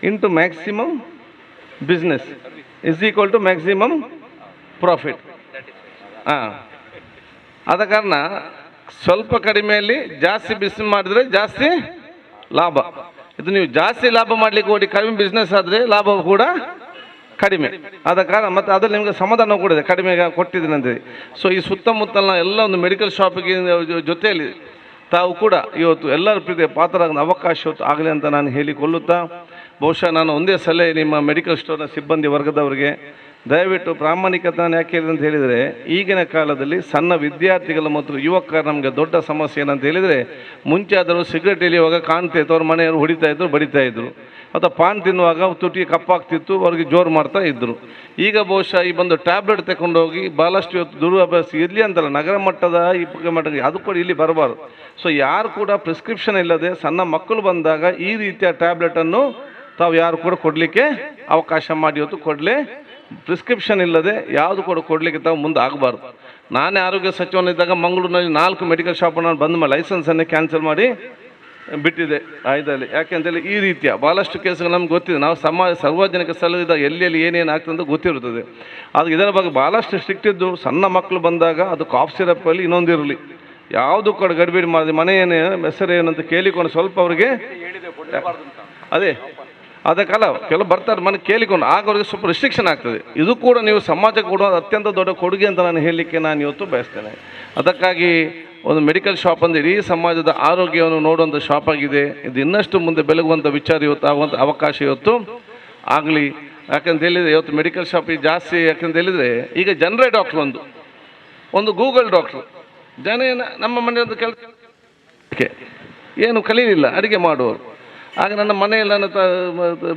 into maximum business is equal to maximum profit. ಆದ ಕಾರಣ ಸ್ವಲ್ಪ ಕಡಿಮೆಯಲ್ಲಿ ಜಾಸ್ತಿ ಬಿಸ್ನೆಸ್ ಮಾಡಿದರೆ ಜಾಸ್ತಿ ಲಾಭ. ಇದು ನೀವು ಜಾಸ್ತಿ ಲಾಭ ಮಾಡಲಿಕ್ಕೆ ಹೋಗಿ ಕಡಿಮೆ ಬಿಸ್ನೆಸ್ ಆದರೆ ಲಾಭ ಕೂಡ ಕಡಿಮೆ. ಆದ ಕಾರಣ ಮತ್ತು ಅದ್ರಲ್ಲಿ ನಿಮಗೆ ಸಮಾಧಾನ ಕೂಡ ಇದೆ, ಕಡಿಮೆ ಕೊಟ್ಟಿದ್ದೀನಿ ಅಂತೇಳಿ. ಸೊ ಈ ಸುತ್ತಮುತ್ತಲಿನ ಎಲ್ಲ ಒಂದು ಮೆಡಿಕಲ್ ಶಾಪಿಗೆ ಜೊತೆಯಲ್ಲಿ ತಾವು ಕೂಡ ಇವತ್ತು ಎಲ್ಲರ ಪ್ರೀತಿಗೆ ಪಾತ್ರರಾಗೋ ಅವಕಾಶ ಇವತ್ತು ಆಗಲಿ ಅಂತ ನಾನು ಹೇಳಿಕೊಳ್ಳುತ್ತಾ, ಬಹುಶಃ ನಾನು ಒಂದೇ ಸಲ ನಿಮ್ಮ ಮೆಡಿಕಲ್ ಸ್ಟೋರ್ನ ಸಿಬ್ಬಂದಿ ವರ್ಗದವರಿಗೆ ದಯವಿಟ್ಟು ಪ್ರಾಮಾಣಿಕತೆ ಯಾಕೆ ಹೇಳಿದೆ ಅಂತ ಹೇಳಿದರೆ, ಈಗಿನ ಕಾಲದಲ್ಲಿ ಸಣ್ಣ ವಿದ್ಯಾರ್ಥಿಗಳು ಮತ್ತು ಯುವಕರು ನಮಗೆ ದೊಡ್ಡ ಸಮಸ್ಯೆ ಏನಂತ ಹೇಳಿದರೆ, ಮುಂಚೆ ಆದರೂ ಸಿಗರೇಟ್ ಎಳೆಯುವಾಗ ಕಾಣ್ತಾ ಇತ್ತು, ಅವ್ರ ಮನೆಯವರು ಹೊಡಿತಾ ಇದ್ರು, ಬಡಿತಾ ಇದ್ರು, ಅಥವಾ ಪಾನ್ ತಿನ್ನುವಾಗ ತುಟಿ ಕಪ್ಪಾಗ್ತಿತ್ತು, ಅವ್ರಿಗೆ ಜೋರು ಮಾಡ್ತಾ ಇದ್ದರು. ಈಗ ಬಹುಶಃ ಈ ಬಂದು ಟ್ಯಾಬ್ಲೆಟ್ ತಗೊಂಡೋಗಿ ಭಾಳಷ್ಟು ಇವತ್ತು ದುರಭ್ಯಾಸ ಇಲ್ಲಿ ಅಂತಲ್ಲ, ನಗರ ಮಟ್ಟದ ಈ ಮಟ್ಟಕ್ಕೆ ಅದು ಕೂಡ ಇಲ್ಲಿ ಬರಬಾರ್ದು. ಸೊ ಯಾರು ಕೂಡ ಪ್ರಿಸ್ಕ್ರಿಪ್ಷನ್ ಇಲ್ಲದೆ ಸಣ್ಣ ಮಕ್ಕಳು ಬಂದಾಗ ಈ ರೀತಿಯ ಟ್ಯಾಬ್ಲೆಟನ್ನು ತಾವು ಯಾರು ಕೂಡ ಕೊಡಲಿಕ್ಕೆ ಅವಕಾಶ ಮಾಡಿ ಇವತ್ತು ಕೊಡಲೇ ಪ್ರಿಸ್ಕ್ರಿಪ್ಷನ್ ಇಲ್ಲದೆ ಯಾವುದು ಕೂಡ ಕೊಡಲಿಕ್ಕೆ ತಾವು ಮುಂದೆ ಆಗಬಾರ್ದು. ನಾನೇ ಆರೋಗ್ಯ ಸಚಿವನಿದ್ದಾಗ ಮಂಗಳೂರಿನಲ್ಲಿ 4 ಮೆಡಿಕಲ್ ಶಾಪನ್ನು ನಾನು ಬಂದ ಮೇಲೆ ಲೈಸೆನ್ಸನ್ನೇ ಕ್ಯಾನ್ಸಲ್ ಮಾಡಿ ಬಿಟ್ಟಿದೆ ಇದರಲ್ಲಿ. ಯಾಕೆಂತೇಳಿ ಈ ರೀತಿಯ ಭಾಳಷ್ಟು ಕೇಸುಗಳು ನಮ್ಗೆ ಗೊತ್ತಿದೆ. ನಾವು ಸಾರ್ವಜನಿಕ ಸ್ಥಳದಿಂದ ಎಲ್ಲೆಲ್ಲಿ ಏನೇನು ಆಗ್ತದೆ ಅಂತ ಗೊತ್ತಿರ್ತದೆ. ಅದು ಇದರ ಬಗ್ಗೆ ಭಾಳಷ್ಟು ಸ್ಟ್ರಿಕ್ಟ್ ಇದ್ದು, ಸಣ್ಣ ಮಕ್ಕಳು ಬಂದಾಗ ಅದು ಕಾಫ್ ಸಿರಪ್ಪಲ್ಲಿ ಇನ್ನೊಂದಿರಲಿ, ಯಾವುದು ಕೂಡ ಗಡಿಬಿಡಿ ಮಾಡಿದೆ, ಮನೆ ಏನು ಹೆಸರು ಏನಂತ ಕೇಳಿಕೊಂಡು ಸ್ವಲ್ಪ ಅವರಿಗೆ ಅದೇ ಅದಕ್ಕೆಲ್ಲ ಕೆಲವು ಬರ್ತಾರೆ ಮನೆ ಕೇಳಿಕೊಂಡು ಆಗ ಅವ್ರಿಗೆ ಸ್ವಲ್ಪ ರಿಸ್ಟ್ರಿಕ್ಷನ್ ಆಗ್ತದೆ. ಇದು ಕೂಡ ನೀವು ಸಮಾಜಕ್ಕೆ ಕೊಡುವ ಅತ್ಯಂತ ದೊಡ್ಡ ಕೊಡುಗೆ ಅಂತ ನಾನು ಹೇಳಲಿಕ್ಕೆ ನಾನು ಇವತ್ತು ಬಯಸ್ತೇನೆ. ಅದಕ್ಕಾಗಿ ಒಂದು ಮೆಡಿಕಲ್ ಶಾಪ್ ಅಂದರೆ ಇಡೀ ಸಮಾಜದ ಆರೋಗ್ಯವನ್ನು ನೋಡುವಂಥ ಶಾಪ್ ಆಗಿದೆ. ಇದು ಇನ್ನಷ್ಟು ಮುಂದೆ ಬೆಳಗುವಂಥ ವಿಚಾರ ಇವತ್ತು ಆಗುವಂಥ ಅವಕಾಶ ಇವತ್ತು ಆಗಲಿ. ಯಾಕಂತ ಹೇಳಿದರೆ ಇವತ್ತು ಮೆಡಿಕಲ್ ಶಾಪಿಗೆ ಜಾಸ್ತಿ ಯಾಕಂತ ಹೇಳಿದರೆ ಈಗ ಜನರೇ ಡಾಕ್ಟ್ರು, ಒಂದು ಗೂಗಲ್ ಡಾಕ್ಟ್ರು. ಜನ ನಮ್ಮ ಮನೆಯೊಂದು ಕೆಲಸ ಏನು ಕಲೀಲಿಲ್ಲ, ಅಡುಗೆ ಮಾಡುವವರು. ಆಗ ನನ್ನ ಮನೆಯಲ್ಲಿ ನನ್ನ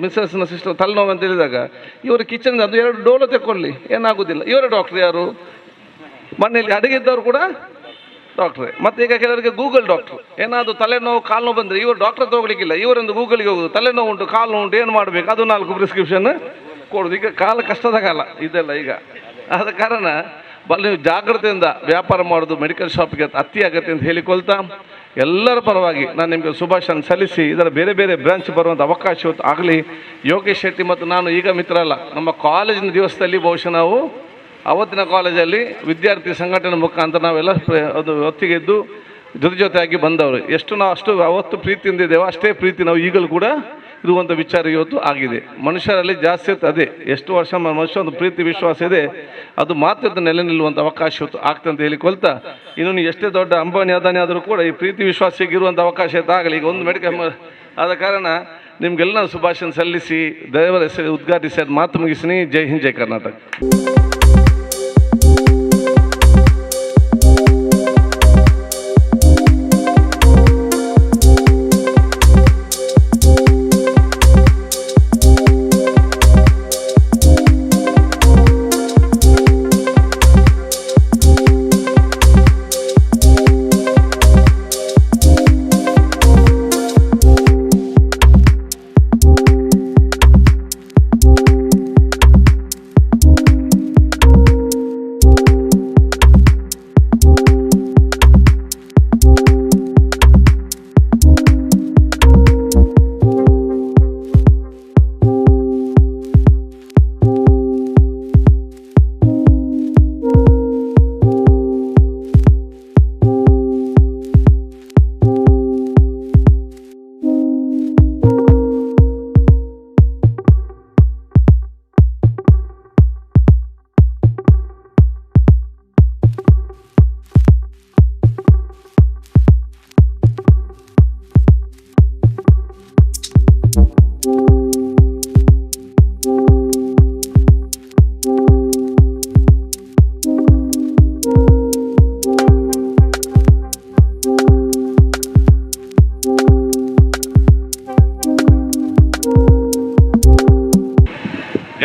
ಮಿಸ್ಸಸ್ನ ಸಿಸ್ಟರ್ ತಲೆನೋವು ಅಂತ ಹೇಳಿದಾಗ ಇವರು ಕಿಚನ್ ಅದು 2 ಡೋಲು ತೆಕ್ಕೊಳ್ಳಿ ಏನಾಗೋದಿಲ್ಲ, ಇವರೇ ಡಾಕ್ಟ್ರು. ಯಾರು ಮನೆಯಲ್ಲಿ ಅಡುಗೆ ಇದ್ದವರು ಕೂಡ ಡಾಕ್ಟ್ರೇ. ಮತ್ತು ಈಗ ಕೆಲವರಿಗೆ ಗೂಗಲ್ ಡಾಕ್ಟ್ರು, ಏನಾದರೂ ತಲೆನೋವು ಕಾಲು ನೋವು ಬಂದರೆ ಇವರು ಡಾಕ್ಟ್ರ್ ತೊಗೊಳ್ಲಿಕ್ಕಿಲ್ಲ, ಇವರೊಂದು ಗೂಗಲ್ಗೆ ಹೋಗೋದು, ತಲೆನೋವು ಉಂಟು ಕಾಲು ನೋವು ಉಂಟು ಏನು ಮಾಡಬೇಕು, ಅದು 4 ಪ್ರಿಸ್ಕ್ರಿಪ್ಷನ್ ಕೊಡೋದು. ಈಗ ಕಾಲ ಕಷ್ಟದ ಕಾಲ ಇದೆಲ್ಲ ಈಗ. ಆದ ಕಾರಣ ನೀವು ಜಾಗ್ರತೆಯಿಂದ ವ್ಯಾಪಾರ ಮಾಡೋದು ಮೆಡಿಕಲ್ ಶಾಪಿಗೆ ಅತಿ ಅಗತ್ಯ ಅಂತ ಹೇಳಿಕೊಳ್ತಾ, ಎಲ್ಲರ ಪರವಾಗಿ ನಾನು ನಿಮಗೆ ಶುಭಾಶಯ ಸಲ್ಲಿಸಿ ಇದರ ಬೇರೆ ಬೇರೆ ಬ್ರಾಂಚ್ ಬರುವಂಥ ಅವಕಾಶ ಇವತ್ತು ಆಗಲಿ. ಯೋಗೇಶ್ ಶೆಟ್ಟಿ ಮತ್ತು ನಾನು ಈಗ ಮಿತ್ರ ಅಲ್ಲ, ನಮ್ಮ ಕಾಲೇಜಿನ ದಿವಸದಲ್ಲಿ ಬಹುಶಃ ನಾವು ಅವತ್ತಿನ ಕಾಲೇಜಲ್ಲಿ ವಿದ್ಯಾರ್ಥಿ ಸಂಘಟನೆ ಮುಖಾಂತರ ನಾವೆಲ್ಲ ಅದು ಒತ್ತಿಗೆದ್ದು ಜೊತೆಯಾಗಿ ಬಂದವರು. ಎಷ್ಟು ನಾವು ಅಷ್ಟು ಅವತ್ತು ಪ್ರೀತಿಯಿಂದ ಇದ್ದೇವೆ, ಅಷ್ಟೇ ಪ್ರೀತಿ ನಾವು ಈಗಲೂ ಕೂಡ ಇರುವಂಥ ವಿಚಾರ ಇವತ್ತು ಆಗಿದೆ. ಮನುಷ್ಯರಲ್ಲಿ ಜಾಸ್ತಿ ಅದೇ ಎಷ್ಟು ವರ್ಷ ಮನುಷ್ಯ ಒಂದು ಪ್ರೀತಿ ವಿಶ್ವಾಸ ಇದೆ, ಅದು ಮಾತ್ರ ನೆಲೆ ನಿಲ್ಲುವಂಥ ಅವಕಾಶ ಇವತ್ತು ಆಗ್ತದೆ ಅಂತ ಹೇಳಿಕೊಳ್ತಾ, ಇನ್ನು ನೀವು ಎಷ್ಟೇ ದೊಡ್ಡ ಅಂಬಾನಿ ಅದಾನಿ ಆದರೂ ಕೂಡ ಈ ಪ್ರೀತಿ ವಿಶ್ವಾಸಕ್ಕೆ ಇರುವಂಥ ಅವಕಾಶ ಆಗಲಿ. ಈಗ ಒಂದು ಮೆಡಿಕಲ್ ಆದ ಕಾರಣ ನಿಮಗೆಲ್ಲ ಶುಭಾಶಯ ಸಲ್ಲಿಸಿ ದೇವರ ಹೆಸರು ಉದ್ಘಾಟಿಸಿ ಅದು ಮಾತು ಮುಗಿಸಿನಿ. ಜೈ ಹಿಂದ್, ಜೈ ಕರ್ನಾಟಕ.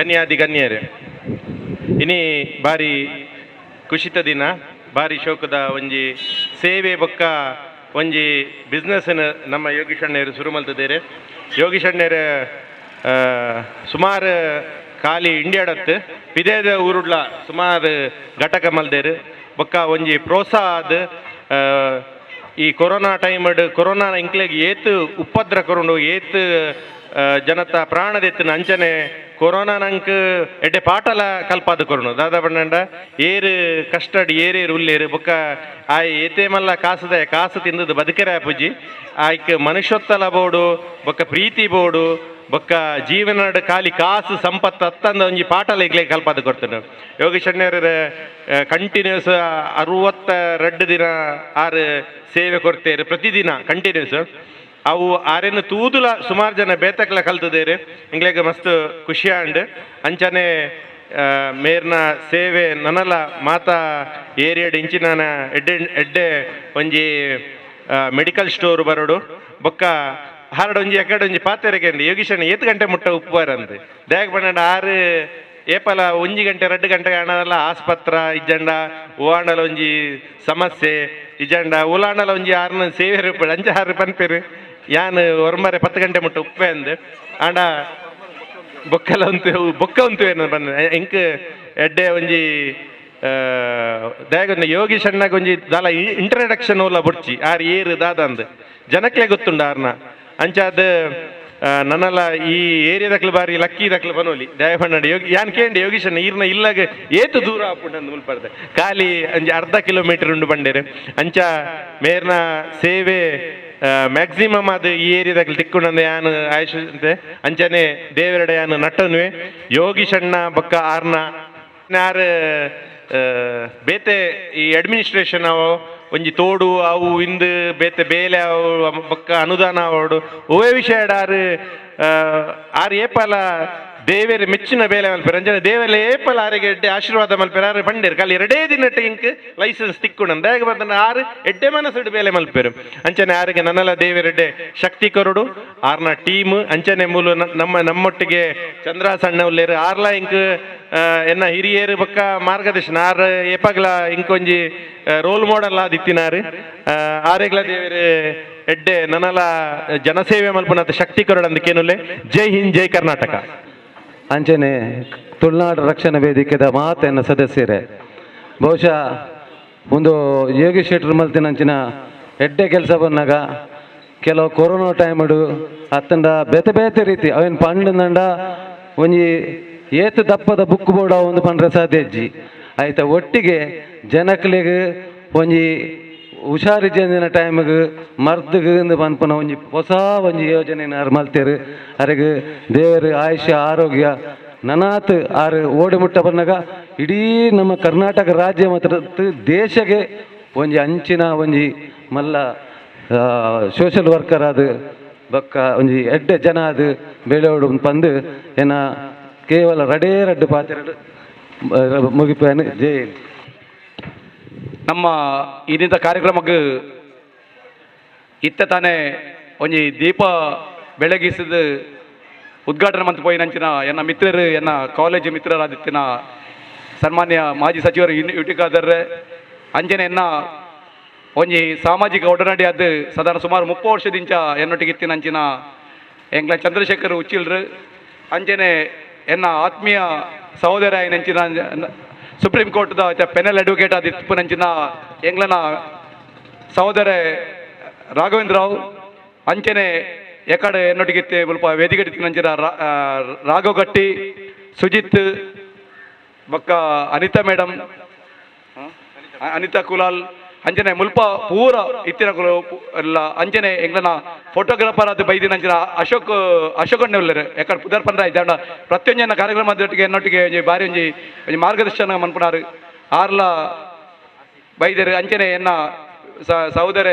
ಗಣ್ಯಾದಿ ಗಣ್ಯರೇ, ಇನಿ ಬಾರಿ ಖುಷಿತ ದಿನ, ಬಾರಿ ಶೋಕದ ಒಂಜಿ ಸೇವೆ ಬೊಕ್ಕ ಒಂಜಿ ಬಿಸ್ನೆಸ್ನ ನಮ್ಮ ಯೋಗೀಶ್ ಅಣ್ಣರು ಶುರು ಮಲ್ತಿದ್ದೇರೆ. ಯೋಗೀಶ್ ಅಣ್ಣರ ಸುಮಾರು ಖಾಲಿ ಇಂಡಿಯಾಡತ್ತು ಪಿದೇದ ಊರುಡ್ಲ ಸುಮಾರು ಘಟಕ ಮಲ್ದೇರು ಬೊಕ್ಕ ಒಂಜಿ ಪ್ರೋತ್ಸಾಹದ ಈ ಕೊರೋನಾ ಟೈಮಡ್ ಕೊರೋನಾ ಇಂಕ್ಲೆಗ್ ಏತು ಉಪದ್ರ ಕೊರೋಂಡು ಏತು ಜನತ ಪ್ರಾಣದೆತ್ತಿನ ಅಂಚನೆ ಕೊರೋನಾ ನಂಕ್ ಎಡ್ಡೆ ಪಾಟಲ ಕಲ್ಪಾದ ಕೊರೋನು ದಾದ ಬಣ್ಣಂಡ ಏರು ಕಷ್ಟಡ್ ಏರೇರು ಉಲ್ಲೇರು ಬೊಕ್ಕ ಆಯ್ ಏತೆ ಮಲ್ಲ ಕಾಸು ತಿಂದದ್ದು ಬದುಕೆರೆ ಪೂಜಿ ಆಯ್ಕೆ ಮನುಷ್ಯೊತ್ತಲ ಬೋಡು ಬೊಕ್ಕ ಪ್ರೀತಿ ಬೋಡು ಬೊಕ್ಕ ಜೀವನದ ಖಾಲಿ ಕಾಸು ಸಂಪತ್ತು ಅತ್ತಂದ ಒಂಜಿ ಪಾಟಲ ಈಗಲೇ ಕಲ್ಪಾದ ಕೊಡ್ತಾನೆ. ಯೋಗೀಶ್ ಅಣ್ಣರ ಕಂಟಿನ್ಯೂಸ್ 62 ದಿನ ಆರು ಸೇವೆ ಕೊಡ್ತೇರು ಪ್ರತಿದಿನ ಕಂಟಿನ್ಯೂಸ್. ಅವು ಆರೇನು ತೂದುಲ ಸುಮಾರು ಜನ ಬೇತಕ್ಲ ಕಲ್ತದೇರು ಇಂಗ್ಲೆಗೆ ಮಸ್ತ್ ಖುಷಿಯಾಂಡ್ ಅಂಚನೆ ಮೇರ್ನ ಸೇವೆ ನನಲ ಮಾತಾ ಏರಿಯಾಡ್ ಇಂಚಿನ ಎಡ್ಡೆ ಒಂಜಿ ಮೆಡಿಕಲ್ ಸ್ಟೋರ್ ಬರೋಡು ಬೊಕ್ಕ ಹಾರಡು ಒಂಜಿ ಎಕಡೆ ಒಂಜಿ ಪಾತೆರೆಗೆ ಯೋಗೀಶಣ್ಣ 7 ಗಂಟೆ ಮುಟ್ಟ ಉಪ್ಪುವಾರಂದು ಡ್ಯಾಗ್ ಬಣ್ಣ 6 ಏಪಲ 1 ಗಂಟೆ 2 ಗಂಟೆ ಹಣದಲ್ಲ ಆಸ್ಪತ್ರ ಇಜ್ಜಂಡ ಓವಾಂಡಲ ಒಂಜಿ ಸಮಸ್ಯೆ ಇಜ್ಜಂಡ ಉಲಾಂಡಲ ಒಂಜಿ 6 ಸೇವೆ ರೂಪಾಯಿ 5-6 ರೂಪಾಯಿ ಯಾನ್ ಒರ್ಮರೆ 10 ಗಂಟೆ ಮುಟ್ಟ ಉಪ್ಪೆ ಅಂದು ಆಂಡ ಬೊಕ್ಕಲ ಬೊಕ್ಕ ಉಂತು ಏನು ಬಂದ ಇಂಕ್ ಎಡ್ಡೆ ಒಂಜಿ ದಾಗೊಂದು ಯೋಗೀಶ್ ಅಣ್ಣಗೆ ಒಂಜಿ ದಾಲ ಇಂಟ್ರಡಕ್ಷನ್ ಓಲ ಬುಡ್ಚಿ ಆರ್ ಏರು ದಾದ ಅಂದ್ ಜನಕ್ಲೆ ಗೊತ್ತುಂಡು ಆರ್ನ ಅಂಚಾದ ನನ್ನಲ್ಲ ಈ ಏರಿಯಾದಕ್ಲು ಬಾರಿ ಲಕ್ಕಿ ದಕ್ಲು ಬನೋಲಿ ದಯಪಣ್ಣಿ ಯೋಗಿ ಯಾನ್ ಕೇಂಡಿ ಯೋಗೀಶ್ ಅಣ್ಣ ಈರ್ನ ಇಲ್ಲಾಗ ಏತು ದೂರ ಆಪುಂಡು ಅಂದ್ ಮುಲ್ಪಡ್ದೆ ಖಾಲಿ ಒಂಜಿ ಅರ್ಧ ಕಿಲೋಮೀಟರ್ ಉಂಡು ಬಂಡೇರು ಅಂಚ ಮೇರ್ನ ಸೇವೆ ಮ್ಯಾಕ್ಸಿಮಮ್ ಅದು ಈ ಏರಿಯಾದಾಗಲಿ ತಿಕ್ಕೊಂಡೆ ಯಾನು ಆಯುಷ್ ಅಂಚನೆ ದೇವರಡೆ ಯಾನು ನಟ್ಟನುವೆ ಯೋಗೀಶ್ ಅಣ್ಣ ಬೊಕ್ಕ ಆರ್ನ ಯಾರು ಬೇತೆ ಈ ಅಡ್ಮಿನಿಸ್ಟ್ರೇಷನ್ ಅವು ಒಂಜಿ ತೋಡು ಅವು ಇಂದು ಬೇತೆ ಬೇಲೆ ಅವು ಬೊಕ್ಕ ಅನುದಾನ ಅವಡು ಓವೇ ವಿಷಯ ಆರು ಏಪಲ ದೇವೇರು ಮೆಚ್ಚಿನ ಬೇಲೆ ಮಲ್ಪೇರು ಅಂಜನೆ ದೇವರ ಏಪಲ ಆರಿಗೆ ಎಡ್ಡೆ ಆಶೀರ್ವಾದ ಮಲ್ಪೇರು ಆರು ಬಂಡೇರು ಖಾಲಿ 2 ದಿನಕ್ಕೆ ಇಂಕ್ ಲೈಸೆನ್ಸ್ ತಿಕ್ಕೊಂಡು ಬೇಗ ಬಂದ ಆರು ಎಡ್ಡೆ ಮನಸ್ಸು ಬೇಲೆ ಮಲ್ಪೇರು ಅಂಚನೆ ಆರಿಗೆ ನನ್ನೆಲ್ಲ ದೇವರೆಡ್ಡೆ ಶಕ್ತಿ ಕೊರಡು ಆರ್ನ ಟೀಮ್ ಅಂಚನೆ ಮೂಲು ನಮ್ಮೊಟ್ಟಿಗೆ ಚಂದ್ರ ಸಣ್ಣ ಉಲ್ಲೇರು ಆರ್ಲ ಇಂಕ್ ಎನ್ನ ಹಿರಿಯರು ಬೊಕ್ಕ ಮಾರ್ಗದರ್ಶನ ಆರು ಏಪಗ್ಲ ಇಂಕೊಂಜಿ ರೋಲ್ ಮಾಡೆಲ್ ಆದಿತ್ತಿನಾರು ಆರೆಗ್ಲ ದೇವರು ಎಡ್ಡೆ ನನ್ನಲ ಜನಸೇವೆ ಮಲ್ಪುನಂತ ಶಕ್ತಿ ಕೊರಡಂದಕ್ಕೇನುಲ್ಲೆ. ಜೈ ಹಿಂದ್, ಜೈ ಕರ್ನಾಟಕ. ಅಂಚನೆ ತುಳುನಾಡು ರಕ್ಷಣಾ ವೇದಿಕೆದ ಮಾತೆನ್ನ ಸದಸ್ಯರೇ, ಬಹುಶಃ ಒಂದು ಯೋಗೀಶ್ ಶೆಟ್ಟರ್ ಮಲ್ತಿನಂಚಿನ ಎಡ್ಡೆ ಕೆಲಸ ಬಂದಾಗ ಕೆಲವು ಕೊರೋನಾ ಟೈಮಡು ಅತ್ತಂಡ ಬೇತೆ ಬೇತೆ ರೀತಿ ಅವೇನು ಪಂಡಂಡ ಒಂಜಿ ಏತು ದಪ್ಪದ ಬುಕ್ ಬೋರ್ಡ್ ಒಂದು ಪಂಡ್ರೆ ಸಾಧ್ಯಜ್ಜಿ ಆಯ್ತಾ ಒಟ್ಟಿಗೆ ಜನಕ್ಲಿಗೆ ಒಂಜಿ ಹುಷಾರಿದ್ದಿನ ಟೈಮಿಗೆ ಮರ್ದಿಗೆ ಪನ್ಪನ ಒಂಜಿ ಹೊಸ ಒಂಜಿ ಯೋಜನೆನ ಮಲ್ತೇರು ಅರೆಗೆ ದೇವರು ಆಯುಷ್ಯ ಆರೋಗ್ಯ ನನಾತ್ ಆರು ಓಡಿ ಮುಟ್ಟ ಬಂದಾಗ ಇಡೀ ನಮ್ಮ ಕರ್ನಾಟಕ ರಾಜ್ಯ ಮತ್ತು ದೇಶಗೆ ಒಂಜಿ ಅಂಚಿನ ಒಂಜಿ ಮಲ್ಲ ಸೋಷಲ್ ವರ್ಕರ್ ಅದು ಬೊಕ್ಕ ಒಂಜಿ ಎಡ್ಡೆ ಜನ ಅದು ಬೆಳೆಯೋಡು ಪಂದು ಏನ ಕೇವಲ ರಡ್ಡು ಪಾತ್ರೆ ಮುಗಿಪೇನು. ಜೈ ನಮ್ಮ ಇನ್ನಿಂದ ಕಾರ್ಯಕ್ರಮಕ್ಕೆ ಇತ್ತ ತಾನೇ ಒಂಜಿ ದೀಪ ಬೆಳಗಿಸಿದ ಉದ್ಘಾಟನೆ ಮಂತ್ ಪೋಯಿನಂಚಿನ ಎನ್ನ ಮಿತ್ರರು ಎನ್ನ ಕಾಲೇಜ್ ಮಿತ್ರರಾದಿತ್ತಿನ ಸನ್ಮಾನ್ಯ ಮಾಜಿ ಸಚಿವರು ಯುಟಿಕಾದರ್ರೆ ಅಂಜನೆ ಎನ್ನ ಒಂಜಿ ಸಾಮಾಜಿಕ ಒಡನಾಡಿ ಅದು ಸಾಧಾರಣ ಸುಮಾರು 30 ವರ್ಷದಿಂಚ ಎನ್ನೊಟ್ಟಿಗೆ ಇತ್ತಿನಂಚಿನ ಎಂಗ್ಲ ಚಂದ್ರಶೇಖರ್ ಉಚ್ಚಿಲ್ರು ಅಂಜನೆ ಎನ್ನ ಆತ್ಮೀಯ ಸಹೋದರ ನಂಚಿನ ಸುಪ್ರೀಂ ಕೋರ್ಟ್ದ ಪೆನಲ್ ಅಡ್ವೊಕೇಟ್ ಆದ ಇಪ್ಪನಂಚಿನ ಎಂಗ್ಲನ ಸಹೋದರ ರಾಘವೇಂದ್ರ ರಾವ್ ಅಂಚನೆ ಎಕಡೆ ಎನ್ನೊಟ್ಟಿಗಿತ್ತೆ ಸ್ವಲ್ಪ ವೇದಿಕೆ ನಂಚಿನ ರಾಘವ್ ಗಟ್ಟಿ, ಸುಜಿತ್ ಬೊಕ್ಕ ಅನಿತಾ ಮೇಡಮ್, ಅನಿತಾ ಕುಲಾಲ್ ಅಂಚನೆ ಮುಲ್ಪ ಪೂರ ಇತ್ತಿನ ಎಲ್ಲ ಅಂಚನೆ ಎಂಗ್ಲನ ಫೋಟೋಗ್ರಾಫರ್ ಅದು ಬೈದಿನ ಅಂಚಿನ ಅಶೋಕಣ್ಣೆ ಉಳ್ಳರು ಯಾಕಡೆ ಪುದರ್ ಪಂದ್ರ ಇದ್ದಾಂಡ ಪ್ರತಿಯೊಂಜನ ಕಾರ್ಯಕ್ರಮದೊಟ್ಟಿಗೆ ಎನ್ನೊಟ್ಟಿಗೆ ಬಾರಿ ಒಂಜಿ ಮಾರ್ಗದರ್ಶನ ಮನ್ಪುನಾರು ಆರ್ಲ ಬೈದರು ಅಂಚನೆ ಎನ್ನ ಸಹೋದರ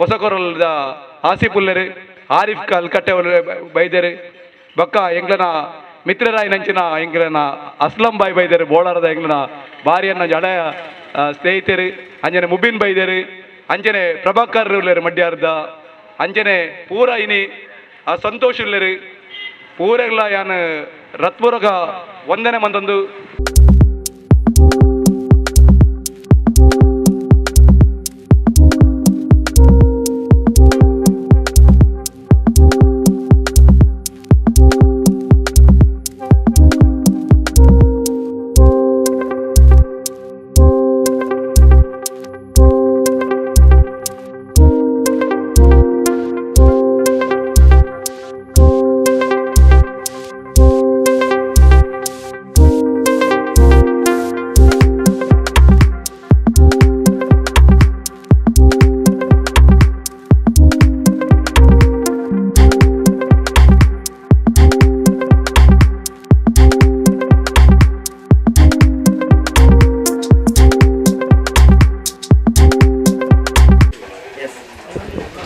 ಹೊಸಕೊರಲ್ದ ಆಸಿಫ್ ಉಳ್ಳರು ಆರಿಫ್ ಕಲ್ಕಟ್ಟೆ ಬೈದರು ಬೊಕ್ಕ ಎಂಗ್ಲನ ಮಿತ್ರರಾಯ್ ನಂಚಿನ ಎಂಗ್ಲನ ಅಸ್ಲಂ ಬಾಯ್ ಬೈದರು ಬೋಳಾರದ ಎಂಗ್ಲನ ಬಾರಿಯನ್ನ ಜಡೆಯ ಸ್ನೇಹಿತರು ಅಂಜನೆ ಮುಬಿನ್ ಬೈದರು ಅಂಜನೆ ಪ್ರಭಾಕರ್ ಉಳ್ಳರು ಮಡ್ಯಾರ್ದ ಅಂಜನೆ ಪೂರ ಇನಿ ಸಂತೋಷ್ ಉಳ್ಳರು ಪೂರೆಲ್ಲ ಯಾನ್ ರತ್ಪೂರಗ ಒಂದನೇ ಮಂದೊಂದು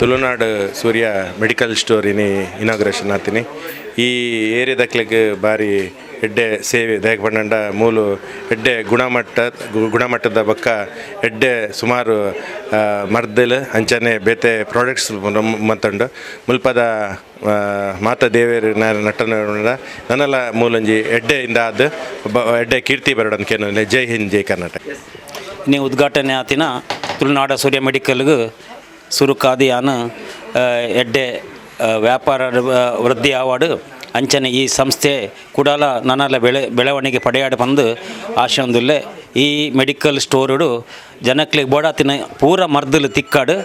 ತುಳುನಾಡು ಸೂರ್ಯ ಮೆಡಿಕಲ್ ಸ್ಟೋರ್ ಇನಾಗ್ರೇಷನ್ ಆತೀನಿ ಈ ಏರಿಯಾದಕ್ಲೆಗ್ ಬಾರಿ ಎಡ್ಡೆ ಸೇವೆ ದಯಕ್ ಪಂಡ ಮೂಲು ಎಡ್ಡೆ ಗುಣಮಟ್ಟದ ಬಕ್ಕ ಎಡ್ಡೆ ಸುಮಾರು ಮರ್ದಲ್ ಅಂಚನೆ ಬೇತೆ ಪ್ರಾಡಕ್ಟ್ಸ್ ಮತ್ತಂಡು ಮುಲ್ಪದ ಮಾತ ದೇವೇರು ನಟನ ನನ್ನಲ್ಲ ಮೂಲಂಜಿ ಎಡ್ಡೆ ಇಂದ ಅದು ಎಡ್ಡೆ ಕೀರ್ತಿ ಬರೋಣ ಕೇನು ಜೈ ಹಿಂದ್ ಜೈ ಕರ್ನಾಟಕ. ನೀವು ಉದ್ಘಾಟನೆ ಆತಿನ ತುಳುನಾಡ ಸೂರ್ಯ ಮೆಡಿಕಲ್ಗೆ ಸುರುಕಾದಿ ಆನ ಎಡ್ಡೆ ವ್ಯಾಪಾರ ವೃದ್ಧಿ ಆವಾಡು ಅಂಚನೆ ಈ ಸಂಸ್ಥೆ ಕೂಡಲ ನನ್ನಲ್ಲ ಬೆಳವಣಿಗೆ ಪಡೆಯಾಡಿ ಬಂದು ಆಶೊಂದುಲ್ಲೆ ಈ ಮೆಡಿಕಲ್ ಸ್ಟೋರುಡು ಜನಕ್ಲಿಗೆ ಬೋಡಾತಿನ ಪೂರ ಮರ್ದಲು ತಿಕ್ಕಾಡು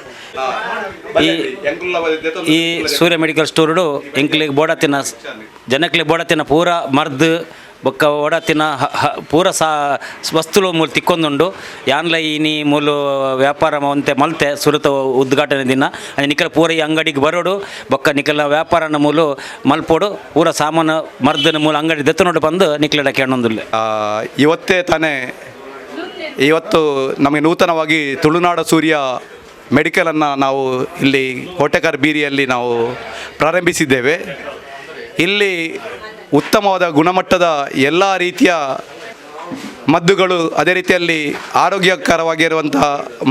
ಈ ಸೂರ್ಯ ಮೆಡಿಕಲ್ ಸ್ಟೋರುಡು ಎಂಕ್ಲಿಗೆ ಬೋಡಾತಿನ ಜನಕ್ಲಿಗೆ ಬೋಡಾತಿನ ಪೂರ ಮರ್ದು ಬೊಕ್ಕ ಓಡಾತಿನ ಪೂರ ವಸ್ತುಲು ಮೂಲು ತಿಕ್ಕೊಂದುಂಡು ಯಾನ್ಲ ಈ ಮೂಲು ವ್ಯಾಪಾರ ಅಂತೆ ಮಲ್ತೆ ಸುರತ ಉದ್ಘಾಟನೆ ದಿನ ನಿಖಲ ಪೂರ ಈ ಅಂಗಡಿಗೆ ಬರೋಡು ಬೊಕ್ಕ ನಿಖಲ ವ್ಯಾಪಾರನ ಮೂಲು ಮಲ್ಪೋಡು ಪೂರ ಸಾಮಾನು ಮರ್ದನ ಮೂಲ ಅಂಗಡಿ ದೆತ್ತನೋಡು ಬಂದು ನಿಖಲ ಕೇಳೊಂದಿಲ್ಲ. ಇವತ್ತೇ ತಾನೇ ಇವತ್ತು ನಮಗೆ ನೂತನವಾಗಿ ತುಳುನಾಡ ಸೂರ್ಯ ಮೆಡಿಕಲನ್ನು ನಾವು ಇಲ್ಲಿ ಕೋಟೆಕಾರ್ ಬೀರಿಯಲ್ಲಿ ನಾವು ಪ್ರಾರಂಭಿಸಿದ್ದೇವೆ. ಇಲ್ಲಿ ಉತ್ತಮವಾದ ಗುಣಮಟ್ಟದ ಎಲ್ಲ ರೀತಿಯ ಮದ್ದುಗಳು, ಅದೇ ರೀತಿಯಲ್ಲಿ ಆರೋಗ್ಯಕರವಾಗಿರುವಂಥ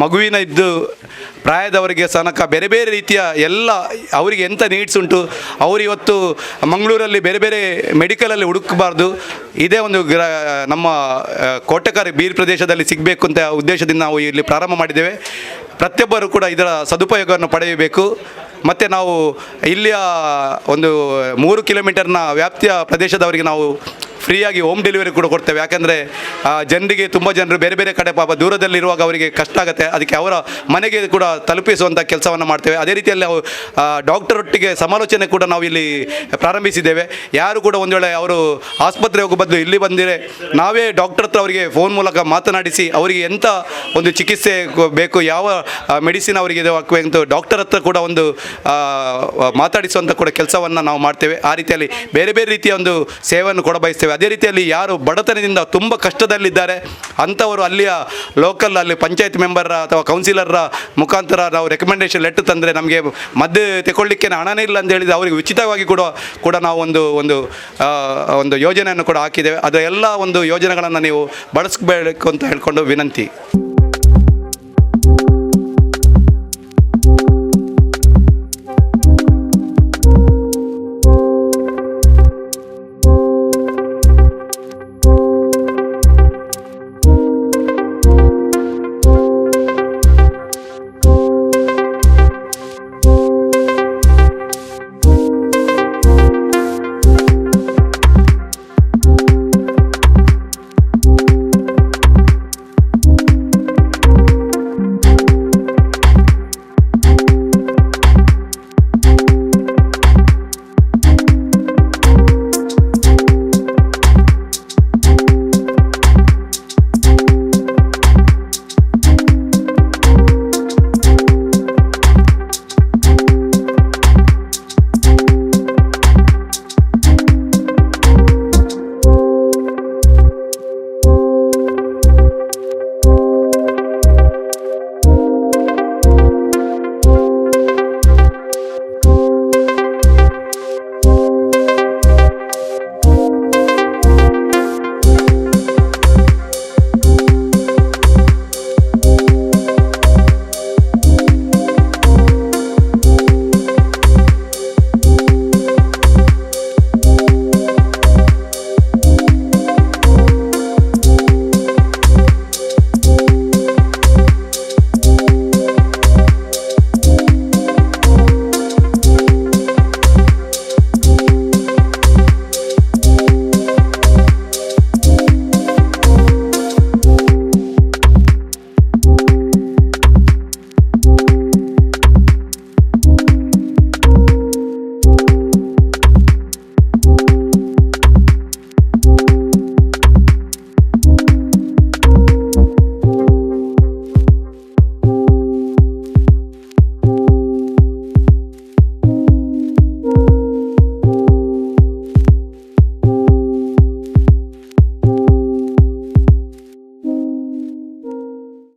ಮಗುವಿನ ಇದ್ದು ಪ್ರಾಯದವರಿಗೆ ಸನಕ ಬೇರೆ ಬೇರೆ ರೀತಿಯ ಎಲ್ಲ ಅವರಿಗೆ ಎಂಥ ನೀಡ್ಸ್ ಉಂಟು ಅವರು ಇವತ್ತು ಮಂಗಳೂರಲ್ಲಿ ಬೇರೆ ಬೇರೆ ಮೆಡಿಕಲಲ್ಲಿ ಹುಡುಕಬಾರ್ದು, ಇದೇ ಒಂದು ನಮ್ಮ ಕೋಟೆಕಾರ್ ಬೀರ್ ಪ್ರದೇಶದಲ್ಲಿ ಸಿಗಬೇಕು ಅಂತ ಉದ್ದೇಶದಿಂದ ನಾವು ಇಲ್ಲಿ ಪ್ರಾರಂಭ ಮಾಡಿದ್ದೇವೆ. ಪ್ರತಿಯೊಬ್ಬರು ಕೂಡ ಇದರ ಸದುಪಯೋಗವನ್ನು ಪಡೆಯಬೇಕು. ಮತ್ತು ನಾವು ಇಲ್ಲಿಯ ಒಂದು 3 ಕಿಲೋಮೀಟರ್ನ ವ್ಯಾಪ್ತಿಯ ಪ್ರದೇಶದವರಿಗೆ ನಾವು ಫ್ರೀಯಾಗಿ ಹೋಮ್ ಡೆಲಿವರಿ ಕೂಡ ಕೊಡ್ತೇವೆ. ಯಾಕೆಂದರೆ ಜನರಿಗೆ ತುಂಬ ಜನರು ಬೇರೆ ಬೇರೆ ಕಡೆ ಪಾಪ ದೂರದಲ್ಲಿರುವಾಗ ಅವರಿಗೆ ಕಷ್ಟ ಆಗುತ್ತೆ, ಅದಕ್ಕೆ ಅವರ ಮನೆಗೆ ಕೂಡ ತಲುಪಿಸುವಂಥ ಕೆಲಸವನ್ನು ಮಾಡ್ತೇವೆ. ಅದೇ ರೀತಿಯಲ್ಲಿ ನಾವು ಡಾಕ್ಟರ್ ಒಟ್ಟಿಗೆ ಸಮಾಲೋಚನೆ ಕೂಡ ನಾವು ಇಲ್ಲಿ ಪ್ರಾರಂಭಿಸಿದ್ದೇವೆ. ಯಾರು ಕೂಡ ಒಂದು ವೇಳೆ ಅವರು ಆಸ್ಪತ್ರೆ ಹೋಗೋ ಬದಲು ಇಲ್ಲಿ ಬಂದಿರೆ ನಾವೇ ಡಾಕ್ಟರ್ ಹತ್ರ ಅವರಿಗೆ ಫೋನ್ ಮೂಲಕ ಮಾತನಾಡಿಸಿ ಅವರಿಗೆ ಎಂಥ ಒಂದು ಚಿಕಿತ್ಸೆ ಬೇಕು, ಯಾವ ಮೆಡಿಸಿನ್ ಅವರಿಗೆ ಇದು ಹಾಕಬೇಕು ಡಾಕ್ಟರ್ ಹತ್ರ ಕೂಡ ಒಂದು ಮಾತಾಡಿಸುವಂಥ ಕೂಡ ಕೆಲಸವನ್ನು ನಾವು ಮಾಡ್ತೇವೆ. ಆ ರೀತಿಯಲ್ಲಿ ಬೇರೆ ಬೇರೆ ರೀತಿಯ ಒಂದು ಸೇವೆಯನ್ನು ಕೊಡ ಬಯಸ್ತೇವೆ. ಅದೇ ರೀತಿಯಲ್ಲಿ ಯಾರು ಬಡತನದಿಂದ ತುಂಬ ಕಷ್ಟದಲ್ಲಿದ್ದಾರೆ ಅಂಥವರು ಅಲ್ಲಿಯ ಲೋಕಲ್ ಅಲ್ಲಿ ಪಂಚಾಯತ್ ಮೆಂಬರ್ ಅಥವಾ ಕೌನ್ಸಿಲರ್ರ ಮುಖಾಂತರ ನಾವು ರೆಕಮೆಂಡೇಶನ್ ಲೆಟರ್ ತಂದರೆ ನಮಗೆ ಮದ್ದು ತಗೊಳ್ಳಿಕ್ಕೆ ಹಣನೇ ಇಲ್ಲ ಅಂತ ಹೇಳಿದರೆ ಅವರಿಗೆ ಉಚಿತವಾಗಿ ಕೂಡ ನಾವು ಒಂದು ಯೋಜನೆಯನ್ನು ಕೂಡ ಹಾಕಿದ್ದೇವೆ. ಅದು ಎಲ್ಲ ಒಂದು ಯೋಜನೆಗಳನ್ನು ನೀವು ಬಳಸಬೇಕು ಅಂತ ಹೇಳ್ಕೊಂಡು ವಿನಂತಿ.